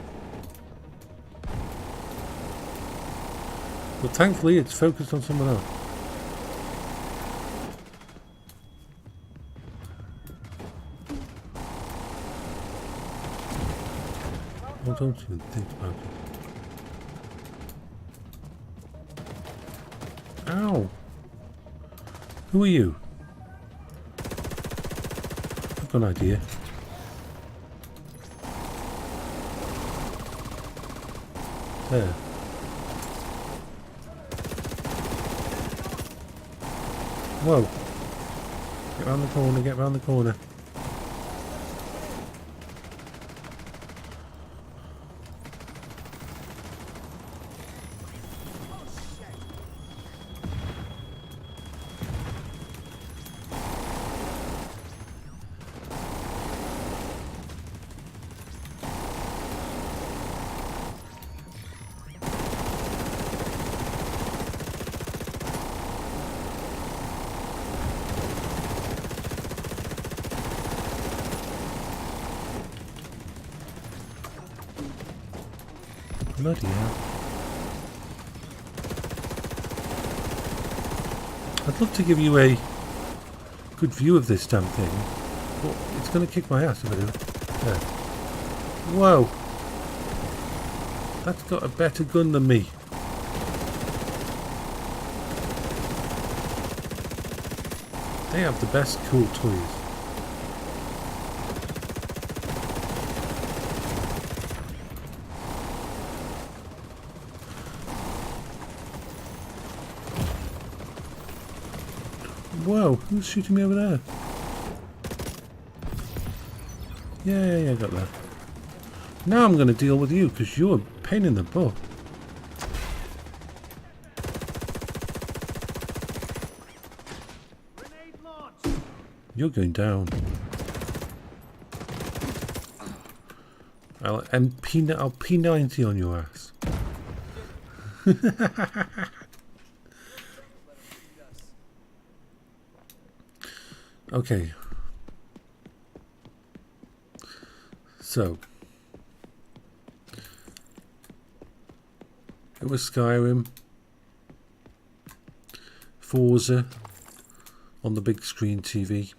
But thankfully it's focused on someone else. Oh, don't even think about it. Ow! Who are you? I've got an idea. There. Whoa. Get round the corner, get round the corner. Bloody hell. I'd love to give you a good view of this damn thing, but it's going to kick my ass if I do. There. Whoa! That's got a better gun than me. They have the best cool toys. Whoa, who's shooting me over there? Yeah, I got that. Now I'm going to deal with you because you're a pain in the butt. Grenade launch. You're going down. I'll P90 on your ass. Okay. So it was Skyrim, Forza on the big screen TV,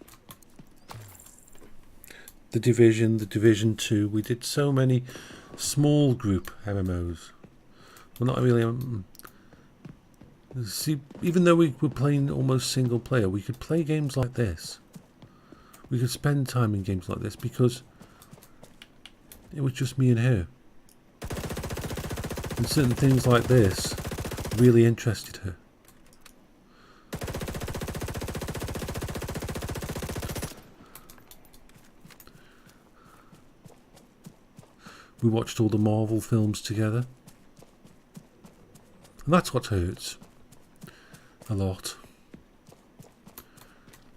The Division 2. We did so many small group MMOs. Well, not really. See, even though we were playing almost single player, we could play games like this. We could spend time in games like this because it was just me and her. And certain things like this really interested her. We watched all the Marvel films together. And that's what hurts. A lot.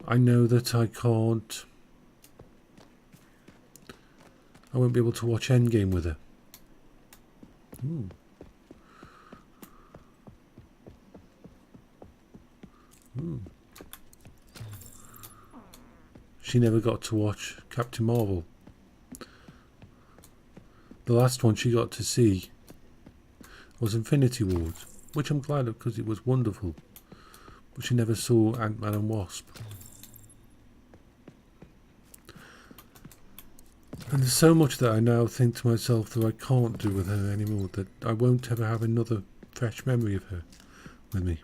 I know that I won't be able to watch Endgame with her. Ooh. Ooh. She never got to watch Captain Marvel. The last one she got to see was Infinity Wars, which I'm glad of because it was wonderful. But she never saw Ant-Man and Wasp. And there's so much that I now think to myself that I can't do with her anymore, that I won't ever have another fresh memory of her with me.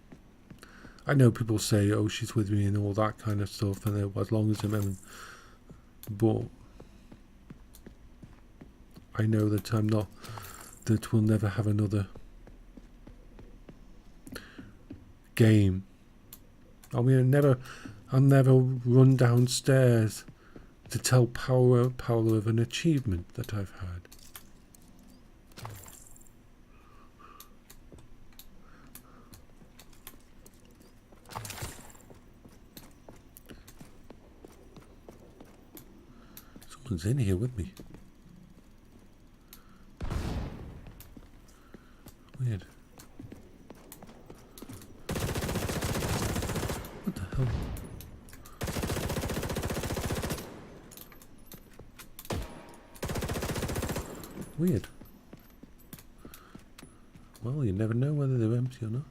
I know people say, oh, she's with me and all that kind of stuff, and as long as I remember. But I know that I'm not, that we'll never have another game. I mean, I'll never run downstairs to tell Paola of an achievement that I've had. Someone's in here with me. Weird. What the hell? Weird. Well, you never know whether they're empty or not.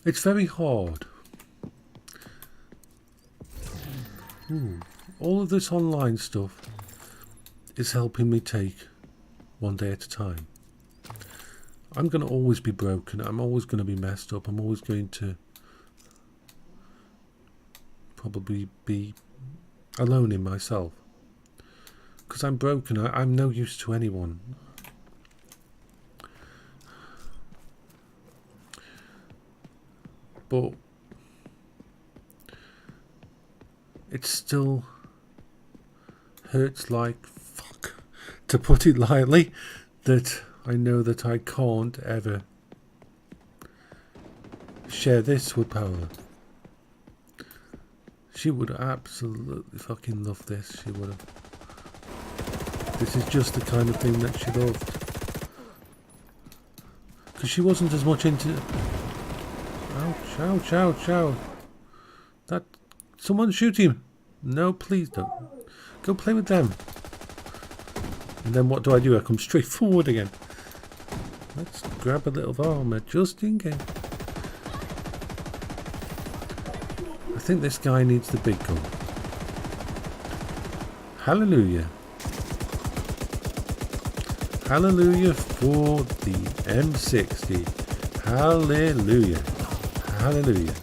It's very hard. All of this online stuff is helping me take one day at a time. I'm going to always be broken. I'm always going to be messed up. I'm always going to probably be alone in myself. Because I'm broken. I'm no use to anyone. But it still hurts like fuck, to put it lightly, that I know that I can't ever share this with Paola. She would absolutely fucking love this. She would have. This is just the kind of thing that she loved. Because she wasn't as much into... Ouch, ouch, ouch, ouch. That someone shoot him. No, please don't. Go play with them. And then what do? I come straight forward again. Let's grab a little armor just in case. I think this guy needs the big gun. Hallelujah. Hallelujah for the M60. Hallelujah. Hallelujah.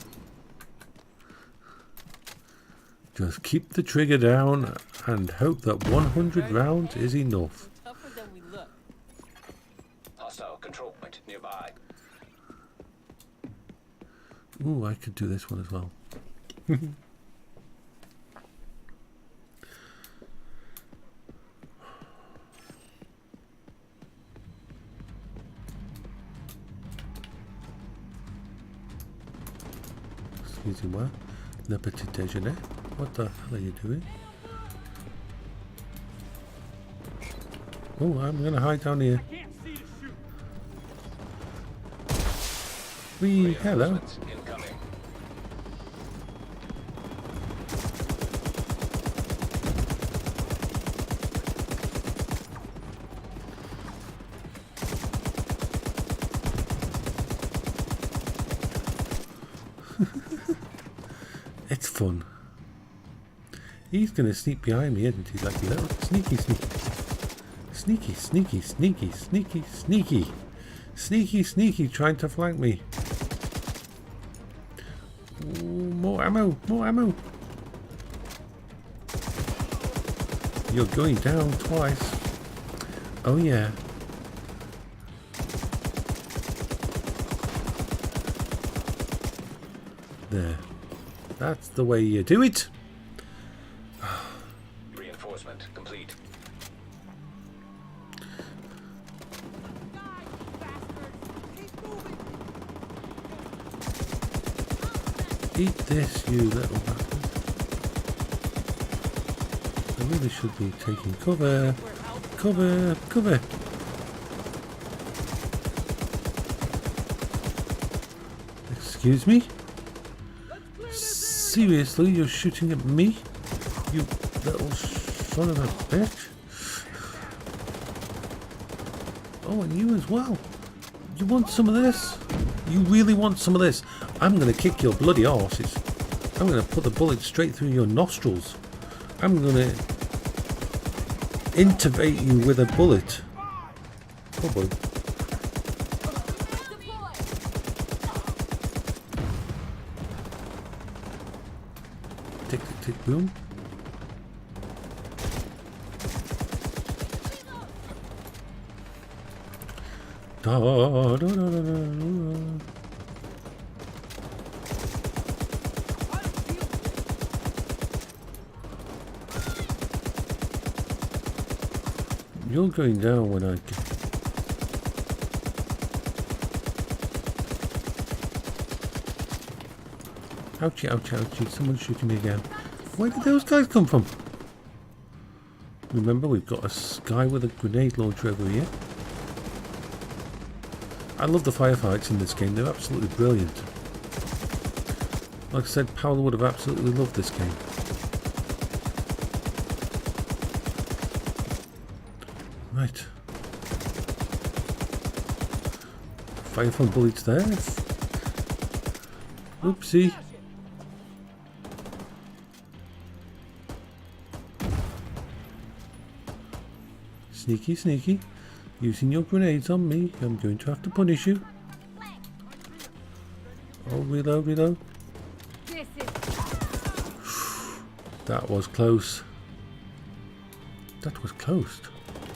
Just keep the trigger down and hope that 100 rounds is enough. Tougher than we look. Hostile control point nearby. Ooh, I could do this one as well. Excusez-moi. Le petit déjeuner. What the hell are you doing? Oh, I'm gonna hide down here. Can't see to shoot. Wee, hello. Reinforcements incoming. It's fun. He's gonna sneak behind me, isn't he? Like a little sneaky, sneaky. Sneaky, sneaky, sneaky, sneaky, sneaky. Sneaky, sneaky, trying to flank me. Ooh, more ammo, more ammo. You're going down twice. Oh yeah. There. That's the way you do it. Reinforcement complete. Eat this, you little bastard. I really should be taking cover. Cover, cover. Excuse me? Seriously, you're shooting at me? You little son of a bitch. Oh, and you as well. You want some of this? You really want some of this? I'm going to kick your bloody arses. I'm going to put the bullet straight through your nostrils. I'm going to intubate you with a bullet. Oh boy. Tick, tick, tick, boom. Da, da, da, da, da. You're going down when I get... Ouchie, ouchie, ouchie. Someone's shooting me again. Where did those guys come from? Remember, we've got a guy with a grenade launcher over here. I love the firefights in this game. They're absolutely brilliant. Like I said, Paola would have absolutely loved this game. Right. Fire from bullets there. Oopsie. Sneaky, sneaky. Using your grenades on me. I'm going to have to punish you. Oh, reload, reload. That was close. That was close.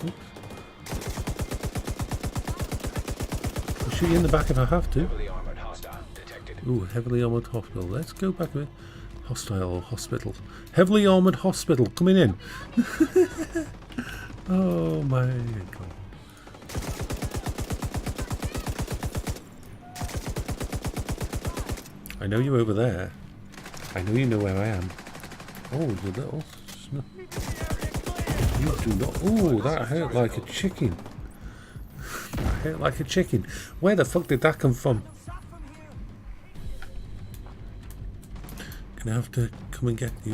Oops. I'll shoot you in the back if I have to. Heavily armored hostile detected. Ooh, heavily armoured hospital. Let's go back a bit. Hostile hospital. Heavily armoured hospital coming in. Oh my god. I know you're over there. I know you know where I am. Oh, you little snuff. You do not. Oh, that hurt like a chicken. That hurt like a chicken. Where the fuck did that come from? Gonna have to come and get you.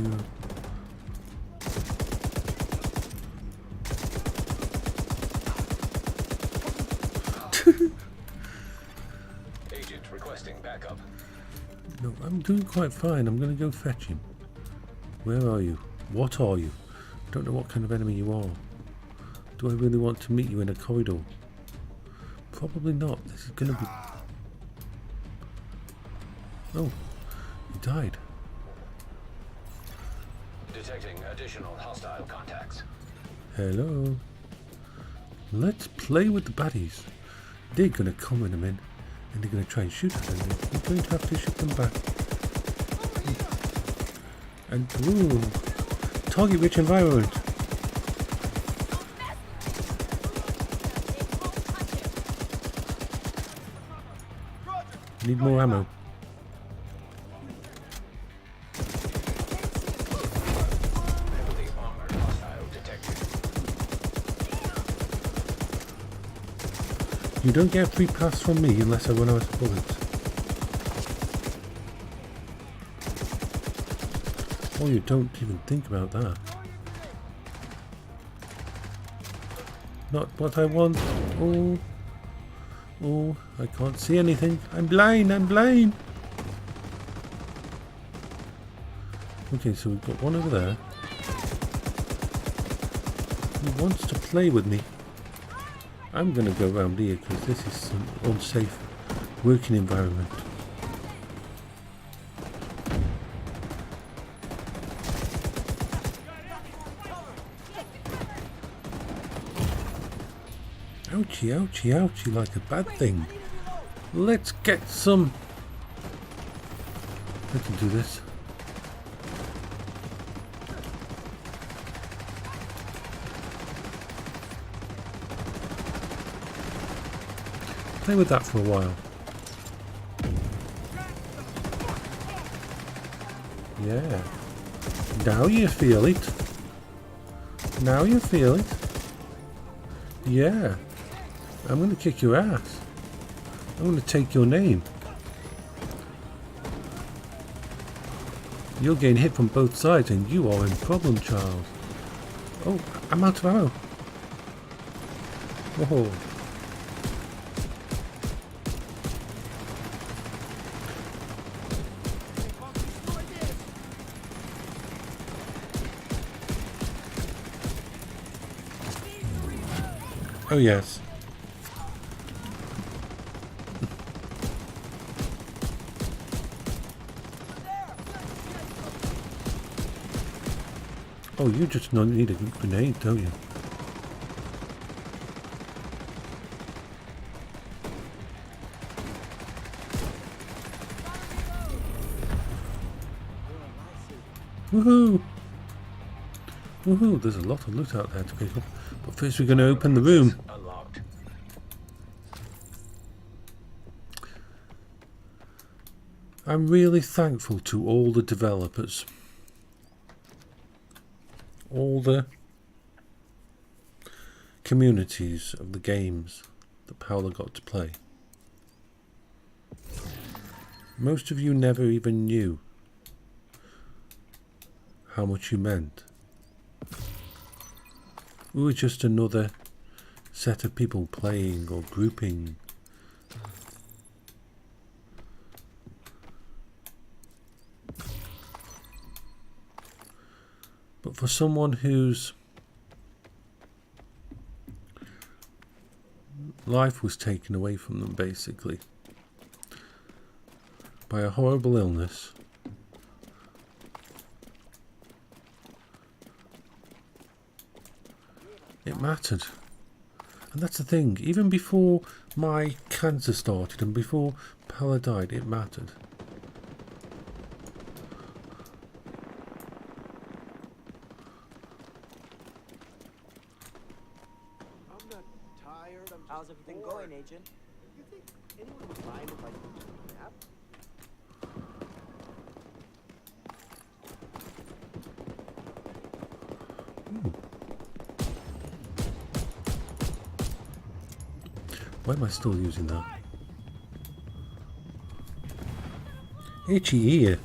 Agent requesting backup. No, I'm doing quite fine. I'm gonna go fetch him. Where are you? What are you? I don't know what kind of enemy you are. Do I really want to meet you in a corridor? Probably not. This is gonna be... Oh, he died. Detecting additional hostile contacts. Hello. Let's play with the baddies. They're gonna come in a minute and they're gonna try and shoot us, and we're going to have to shoot them back. And ooh, target rich environment. Need more ammo. Heavily armored hostile detected. You don't get a free pass from me unless I run out of bullets. Oh, you don't even think about that. Not what I want. Oh. Oh, I can't see anything. I'm blind, I'm blind. Okay, so we've got one over there. He wants to play with me. I'm going to go around here because this is some unsafe working environment. Ouchie, ouchie, ouchie, like a bad thing. Let's get some... I can do this. Play with that for a while. Yeah. Now you feel it. Now you feel it. Yeah. I'm going to kick your ass. I'm going to take your name. You're getting hit from both sides and you are in problem, child. Oh, I'm out of ammo. Whoa. Oh yes. Oh, you just need a grenade, don't you? Woohoo! Woohoo! There's a lot of loot out there to pick up. But first we're going to open the room. Unlocked. I'm really thankful to all the developers. All the communities of the games that Paola got to play. Most of you never even knew how much you meant. We were just another set of people playing or grouping. But for someone whose life was taken away from them basically by a horrible illness, it mattered. And that's the thing, even before my cancer started and before Paola died, it mattered. I'm not tired. I'm just How's everything bored. going, Agent? You think anyone would mind if I took a nap? Why am I still using that? Itchy ear.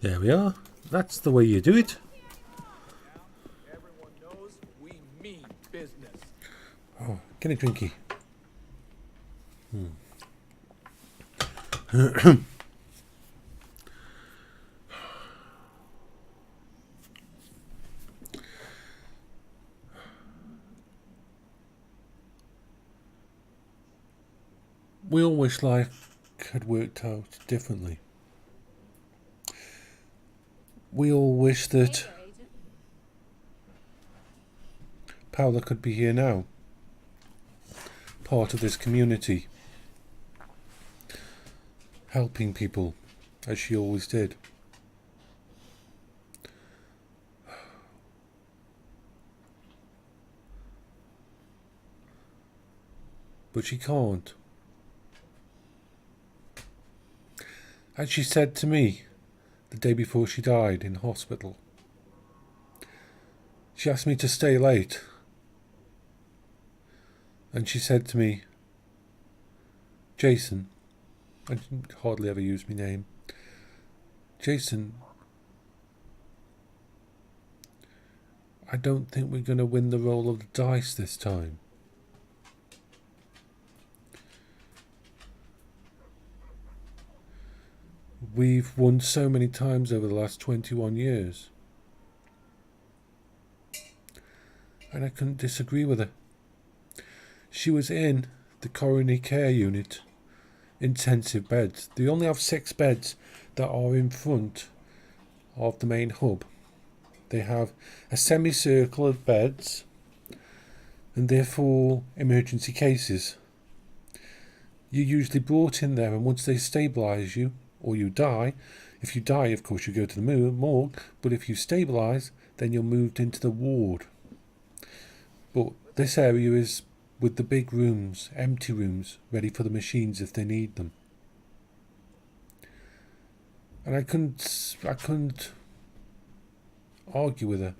There we are. That's the way you do it. Everyone knows we mean business. Oh, get a drinky. We all wish life had worked out differently. We all wish that Paola could be here now, part of this community, helping people as she always did. But she can't. As she said to me the day before she died in hospital, she asked me to stay late. And she said to me, Jason, I hardly ever use my name, Jason, I don't think we're going to win the roll of the dice this time. We've won so many times over the last 21 years. And I couldn't disagree with her. She was in the coronary care unit, intensive beds. They only have 6 beds that are in front of the main hub. They have a semicircle of beds, and they're for emergency cases. You're usually brought in there, and once they stabilise you, or you die, if you die, of course, you go to the morgue, but if you stabilise, then you're moved into the ward. But this area is with the big rooms, empty rooms, ready for the machines if they need them. And I couldn't argue with her.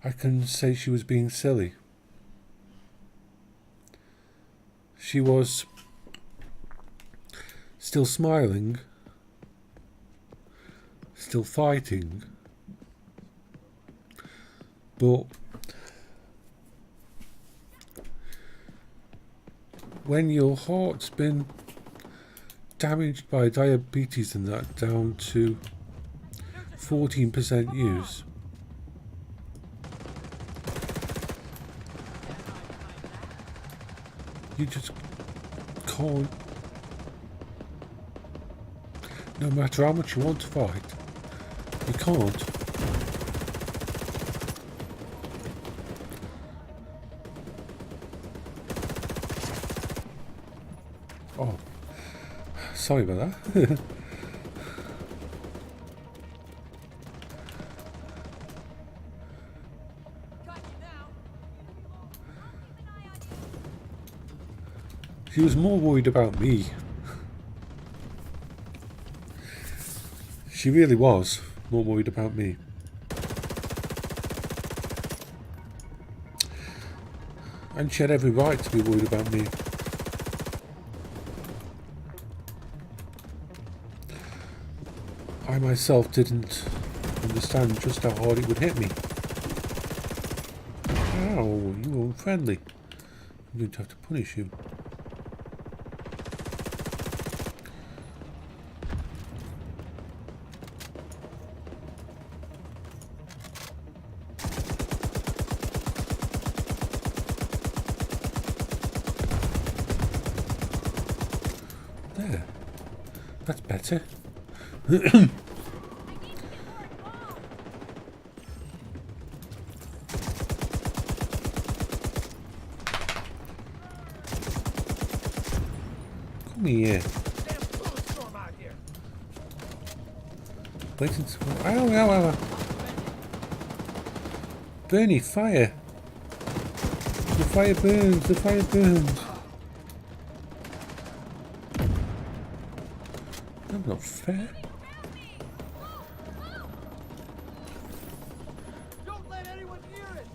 I couldn't say she was being silly. She was still smiling, still fighting, but when your heart's been damaged by diabetes and that down to 14% use, you just can't, no matter how much you want to fight, you can't. Oh, sorry about that. She was more worried about me. She really was more worried about me. And she had every right to be worried about me. I myself didn't understand just how hard it would hit me. Ow, you were unfriendly. I'm going to have to punish you. There. That's better. Come here. Wait until... Ow, ow, ow, ow. Bernie, fire. The fire burns, the fire burns. That's not fair. Don't let anyone near it!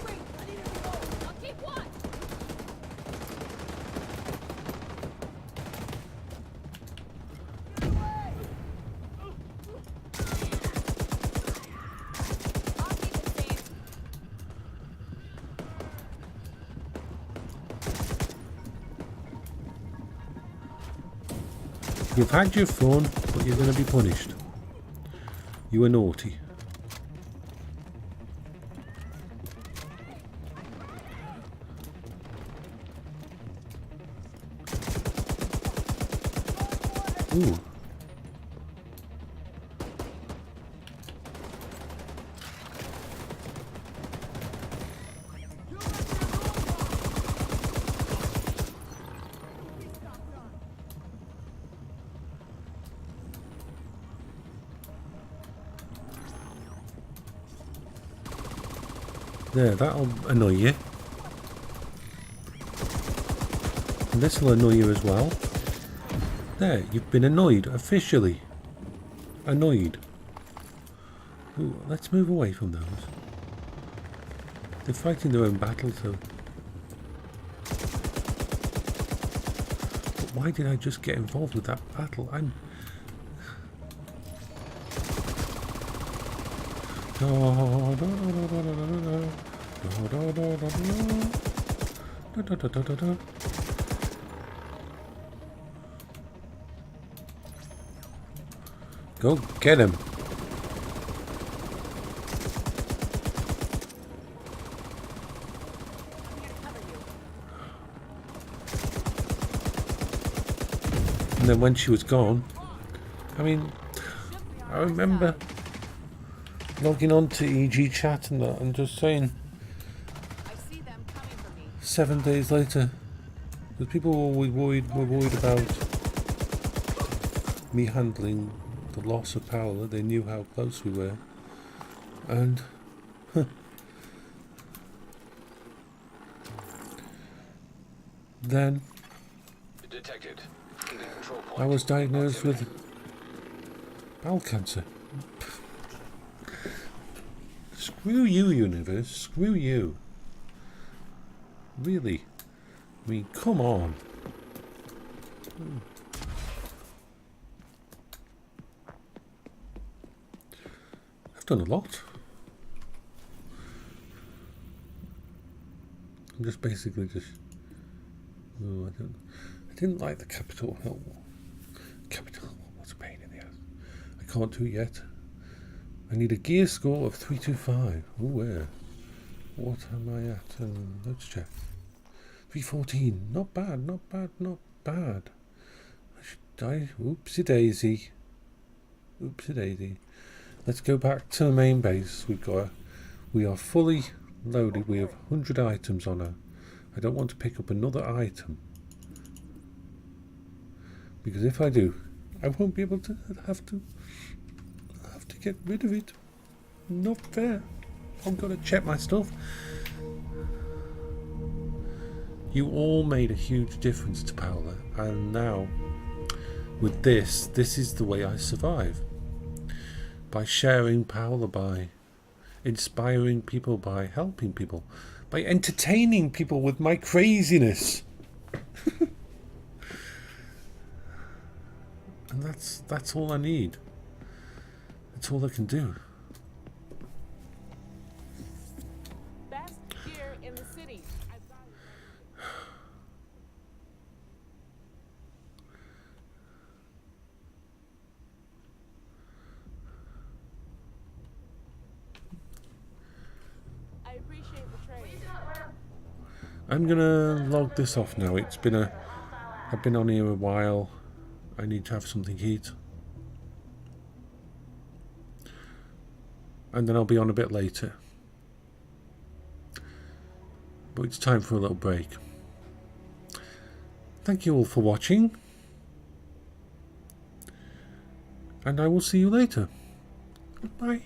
Wait, I need to reload. I'll keep watch. Get away! You've had your fun, but you're going to be punished. You were naughty. Ooh. There, that'll annoy you. And this will annoy you as well. There, you've been annoyed, officially. Annoyed. Ooh, let's move away from those. They're fighting their own battle, so... But why did I just get involved with that battle? I'm... Go get him. And then when she was gone, I mean, I remember logging on to EG chat and that and just saying 7 days later, because people were worried about me handling the loss of Paola. They knew how close we were, and then Detected. The control point. I was diagnosed with bowel cancer. Screw you, universe. Screw you. Really? I mean, come on. I've done a lot. I'm just basically just... Oh, I didn't like the Capitol Hill. Capitol, what's a pain in the ass. I can't do it yet. I need a gear score of 325. Oh, where? What am I at? Let's check. 314. Not bad, not bad, not bad. I should die. Oopsie daisy. Oopsie daisy. Let's go back to the main base. We are fully loaded. We have 100 items on her. I don't want to pick up another item, because if I do, I won't be able to. I have to get rid of it. Not fair. I've got to check my stuff. You all made a huge difference to Paola, and now with this is the way I survive. By sharing Paola, by inspiring people, by helping people, by entertaining people with my craziness. And that's all I need. That's all I can do. Best gear in the city. I've got it. I appreciate the trade. I'm gonna log this off now. I've been on here a while. I need to have something to eat. And then I'll be on a bit later. But it's time for a little break. Thank you all for watching. And I will see you later. Goodbye.